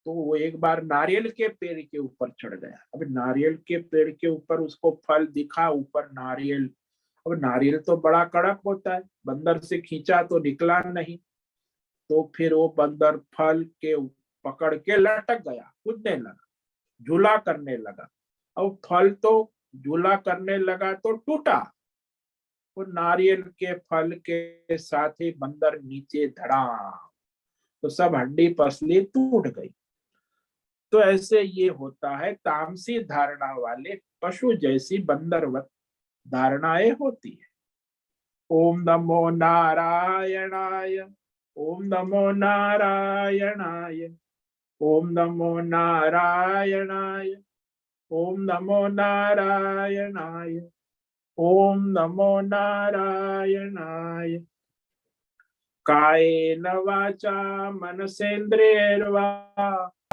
[SPEAKER 1] तो वो एक बार नारियल के पेड़ के ऊपर चढ़ गया। अब नारियल के पेड़ के ऊपर उसको फल दिखा, ऊपर नारियल। अब नारियल तो बड़ा कड़क होता है, बंदर से खींचा तो निकला नहीं, तो फिर वो बंदर फल के पकड़ के लटक गया, कूदने लगा, झूला करने लगा। अब फल तो झूला करने लगा तो टूटा, वो नारियल के फल के साथ ही बंदर नीचे धड़ाम, तो सब हड्डी पसली टूट गई। तो ऐसे ये होता है, तामसी धारणा वाले पशु जैसी बंदरवत धारणाएं होती है। ओम नमो नारायणाय, ओम नमो नारायणाय, ओम नमो नारायणाय, ओम नमो नारायणाय, ओम नमो नारायणाय। कायेन वाचा मनसेन्द्रियैर्वा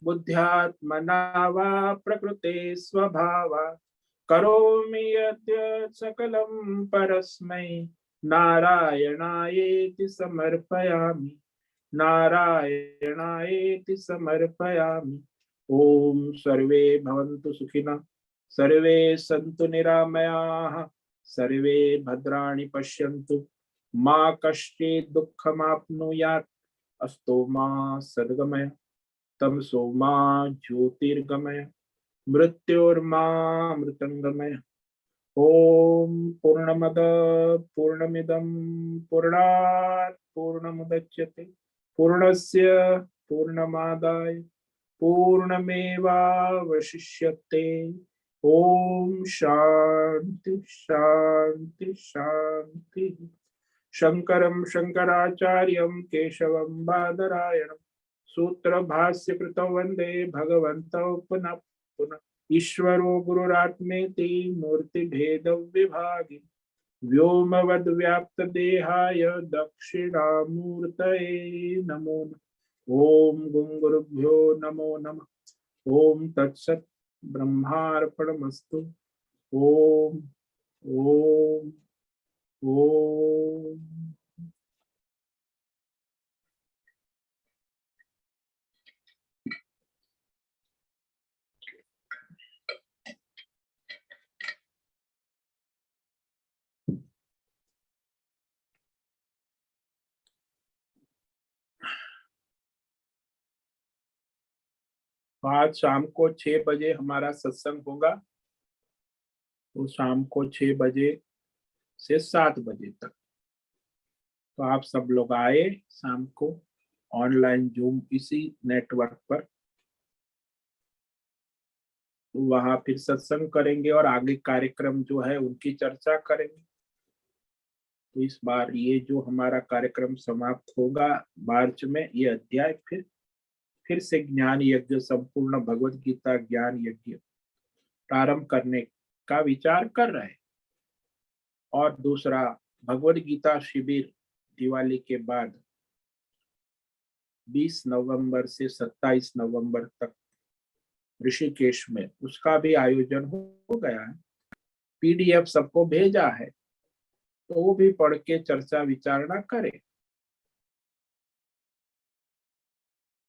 [SPEAKER 1] बुद्ध्यात्मना वा प्रकृते स्वभावा करोमि यद्यत् सकलं परस्मै नारायणायेति समर्पयामि, नारायणायेति समर्पयामि। ओम सर्वे भवन्तु सुखिनः, सर्वे सन्तु निरामयाः, सर्वे भद्राणि पश्यन्तु, माँ कश्चित् दुःखमाप्नुयात्, अस्तो मा सद्गमय, तमसो मा ज्योतिर्गमय, मृत्योर्मा मृतंगमय। ओम पूर्णमद पूर्णमिदं पूर्णात् पूर्णमुदच्यते पूर्णस्य पूर्णमादाय पूर्णमेवावशिष्यते। ओम शांति शांति शांति। शंकरं शंकराचार्यं केशवं बादरायणं सूत्र भाष्य कृतौ वंदे भगवन्तौ पुनः पुनः। ईश्वरो गुरुरात्मेति मूर्ति भेद विभागि व्योमवद् व्याप्त देहाय दक्षिणामूर्तये नमो नमः। ओम गुरुभ्यो नमो नमः। ओम तत्सत् ब्रह्मार्पणमस्तु। ओम ओम ओम। 5 शाम को 6 बजे हमारा सत्संग होगा। तो शाम को 6 बजे से 7 बजे तक तो आप सब लोग आए शाम को ऑनलाइन जूम इसी नेटवर्क पर। तो वहां फिर सत्संग करेंगे और आगे कार्यक्रम जो है उनकी चर्चा करेंगे। तो इस बार ये जो हमारा कार्यक्रम समाप्त होगा मार्च में, ये अध्याय फिर से ज्ञान यज्ञ, संपूर्ण भगवत गीता ज्ञान यज्ञ प्रारंभ करने का विचार कर रहे हैं। और दूसरा भगवत गीता शिविर दिवाली के बाद 20 नवंबर से 27 नवंबर तक ऋषिकेश में, उसका भी आयोजन हो गया है। पीडीएफ सबको भेजा है, तो वो भी पढ़ के चर्चा विचारणा करें।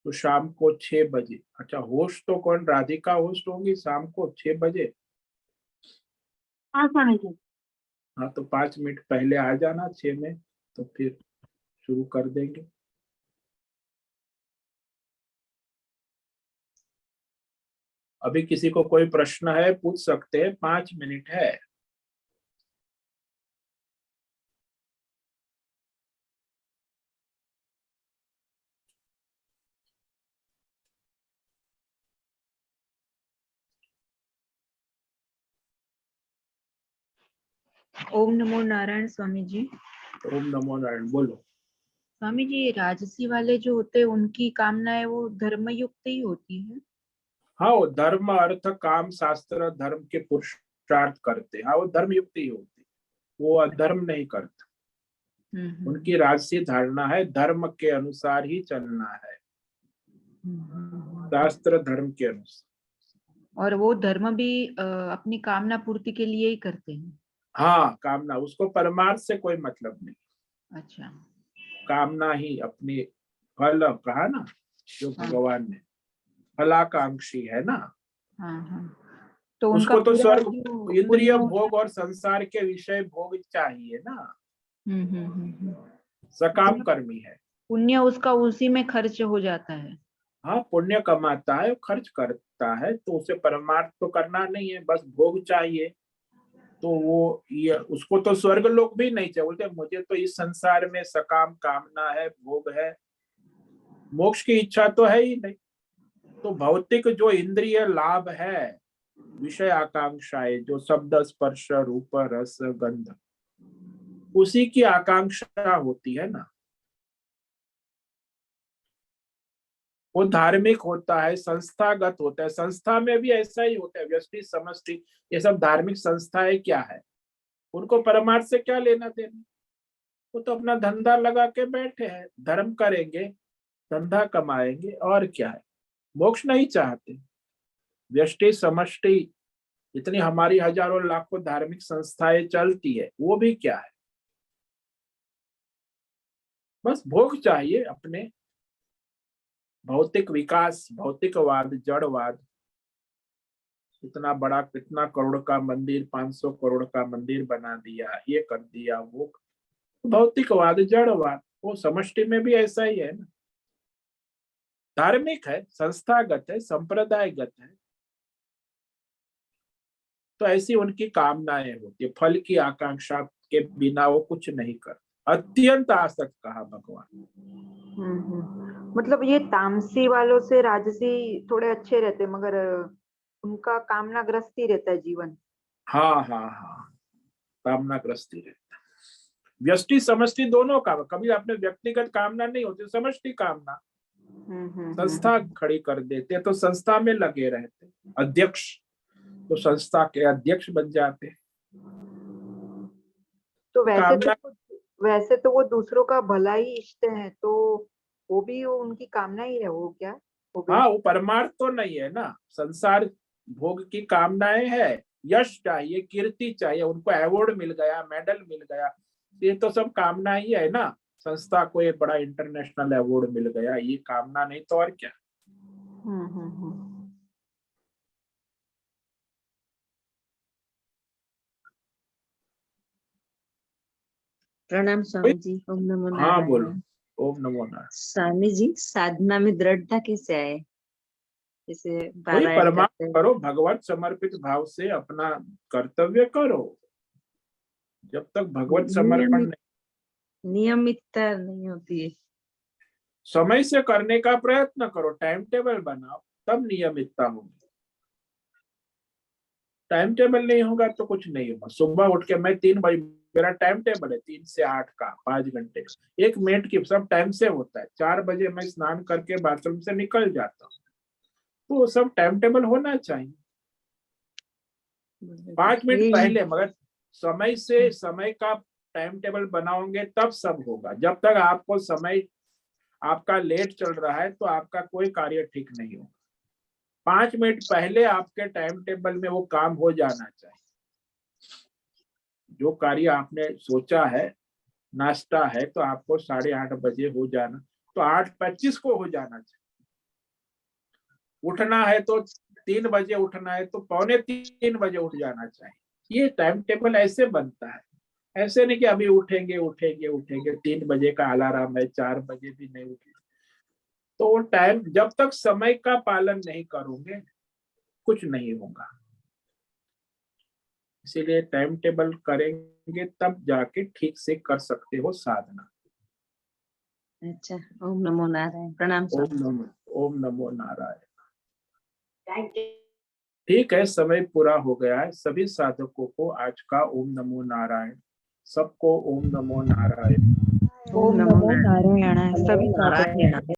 [SPEAKER 1] तो शाम को 6 बजे। अच्छा, होस्ट तो कौन? राधिका होस्ट होंगी शाम को 6 बजे।
[SPEAKER 2] हाँ स्वामी जी।
[SPEAKER 1] हाँ, तो 5 मिनट पहले आ जाना 6 में, तो फिर शुरू कर देंगे। अभी किसी को कोई प्रश्न है पूछ सकते हैं, 5 मिनट है।
[SPEAKER 3] ओम नमो नारायण स्वामी जी।
[SPEAKER 1] ओम नमो नारायण। बोलो।
[SPEAKER 3] स्वामी जी, राजसी वाले जो होते हैं उनकी कामनाएं वो धर्मयुक्त ही होती है।
[SPEAKER 1] हाँ, वो धर्म अर्थ काम शास्त्र धर्म के पुरुषार्थ करते हैं। हाँ, वो धर्म युक्त ही होती, वो अधर्म नहीं करते। उनकी राजसी धारणा है धर्म के अनुसार ही चलना है, शास्त्र धर्म के अनुसार।
[SPEAKER 3] और वो धर्म भी अपनी कामना पूर्ति के लिए ही करते हैं।
[SPEAKER 1] हाँ, कामना, उसको परमार्थ से कोई मतलब नहीं।
[SPEAKER 3] अच्छा।
[SPEAKER 1] कामना ही अपनी फल कहा ना, जो
[SPEAKER 3] हाँ
[SPEAKER 1] भगवान ने फलाकांक्षी है ना,
[SPEAKER 3] हाँ हाँ। तो उनका
[SPEAKER 1] उसको तो
[SPEAKER 3] पूरा
[SPEAKER 1] स्वर्ग,
[SPEAKER 3] जो
[SPEAKER 1] इंद्रिय
[SPEAKER 3] पुण्य
[SPEAKER 1] भोग और संसार के विषय भोग चाहिए ना।
[SPEAKER 3] हम्म।
[SPEAKER 1] सकाम
[SPEAKER 3] मतलब
[SPEAKER 1] कर्मी है।
[SPEAKER 3] पुण्य उसका उसी में खर्च हो जाता है।
[SPEAKER 1] हाँ, पुण्य कमाता है, खर्च करता है, तो उसे परमार्थ तो करना नहीं है, बस भोग चाहिए। तो वो ये उसको तो स्वर्ग लोग भी नहीं चाहिए, बोलते मुझे तो इस संसार में सकाम कामना है, भोग है, मोक्ष की इच्छा तो है ही नहीं। तो भौतिक जो इंद्रिय लाभ है, विषय आकांक्षाएं, जो शब्द स्पर्श रूप रस गंध, उसी की आकांक्षा होती है ना। वो धार्मिक होता है, संस्थागत होता है। संस्था में भी ऐसा ही होता है, व्यष्टि समष्टि, ये सब धार्मिक संस्थाएं क्या है, उनको परमार्थ से क्या लेना देना। वो तो अपना धंधा लगा के बैठे हैं, धर्म करेंगे, धंधा कमाएंगे, और क्या है। मोक्ष नहीं चाहते। व्यष्टि समष्टि, इतनी हमारी हजारों लाखों धार्मिक संस्थाएं चलती है, वो भी क्या है, बस भोग चाहिए अपने। भौतिक विकास, भौतिकवाद, जड़वाद, इतना बड़ा, कितना करोड़ का मंदिर, 500 करोड़ का मंदिर बना दिया, ये कर दिया, वो भौतिकवाद, जड़वाद। वो समष्टि में भी ऐसा ही है ना। धार्मिक है, संस्थागत है, संप्रदायगत है, तो ऐसी उनकी कामनाएं होती है। फल की आकांक्षा के बिना वो कुछ नहीं कर, अत्यंत आसक्त कहा भगवान।
[SPEAKER 3] मतलब ये तामसी वालों से राजसी थोड़े अच्छे रहते, मगर उनका कामनाग्रस्त ही रहता है जीवन।
[SPEAKER 1] हाँ हाँ हाँ, कामनाग्रस्ती रहता है। व्यष्टि समष्टि दोनों का, कभी अपने व्यक्तिगत कामना नहीं होती, समष्टि कामना। संस्था खड़ी कर देते तो संस्था में लगे रहते, अध्यक्ष तो संस्था के अध्यक्ष बन जाते।
[SPEAKER 3] तो
[SPEAKER 1] कामना,
[SPEAKER 3] वैसे तो वो दूसरों का भला ही इच्छते हैं, तो वो भी वो उनकी कामना ही है, वो क्या हो गई।
[SPEAKER 1] हाँ, वो परमार्थ तो नहीं है ना। संसार भोग की कामनाएं है, यश चाहिए, कीर्ति चाहिए, उनको अवार्ड मिल गया, मेडल मिल गया, ये तो सब कामना ही है ना। संस्था को एक बड़ा इंटरनेशनल अवार्ड मिल गया, ये कामना नहीं तो और क्या।
[SPEAKER 3] हम्म।
[SPEAKER 4] प्रणाम स्वामी जी। ओम नमो
[SPEAKER 1] हाँ बोलो।
[SPEAKER 4] नारायण।
[SPEAKER 1] ओम नमो नारायण।
[SPEAKER 4] स्वामी जी, साधना में दृढ़ता कैसे आए? जैसे
[SPEAKER 1] वही
[SPEAKER 4] पारायण
[SPEAKER 1] परमार्थ
[SPEAKER 4] करते हैं।
[SPEAKER 1] करो, भगवत समर्पित भाव से अपना कर्तव्य करो। जब तक भगवत समर्पण
[SPEAKER 4] नियमित नियमितता नहीं होती है।
[SPEAKER 1] समय से करने का प्रयत्न करो, टाइम टेबल बनाओ, तब नियमितता होगी। टाइम टेबल नहीं होगा तो कुछ नहीं होगा। सुबह उठ के मैं 3 बजे, मेरा टाइम टेबल है 3 से 8 का, 5 घंटे का, 1 मिनट की सब टाइम से होता है। 4 बजे मैं स्नान करके बाथरूम से निकल जाता हूँ, तो वो सब टाइम टेबल होना चाहिए। 5 मिनट
[SPEAKER 4] यही
[SPEAKER 1] पहले, मगर समय से, समय का टाइम टेबल बनाओगे तब सब होगा। जब तक आपको समय, आपका लेट चल रहा है तो आपका कोई कार्य ठीक नहीं होगा। 5 मिनट पहले आपके टाइम टेबल में वो काम हो जाना चाहिए। जो कार्य आपने सोचा है, नाश्ता है तो आपको 8:30 बजे हो जाना, तो 8:25 को हो जाना चाहिए। उठना है तो 3 बजे उठना है तो 2:45 बजे उठ जाना चाहिए। ये टाइम टेबल ऐसे बनता है। ऐसे नहीं कि अभी उठेंगे उठेंगे उठेंगे, 3 बजे का अलार्म है, 4 बजे भी नहीं उठे। तो वो टाइम, जब तक समय का पालन नहीं करोगे कुछ नहीं होगा। इसीलिए टाइम टेबल करेंगे तब जाके ठीक से कर सकते हो साधना।
[SPEAKER 4] अच्छा। ओम नमो नारायण। प्रणाम
[SPEAKER 1] ओम
[SPEAKER 4] स्वामी।
[SPEAKER 1] नमो, ओम नमो नारायण। ठीक है, समय पूरा हो गया है। सभी साधकों को आज का ओम नमो नारायण, सबको ओम नमो नारायण।
[SPEAKER 3] ओम नमो नारायण सभी साधकों को।
[SPEAKER 4] नारायण।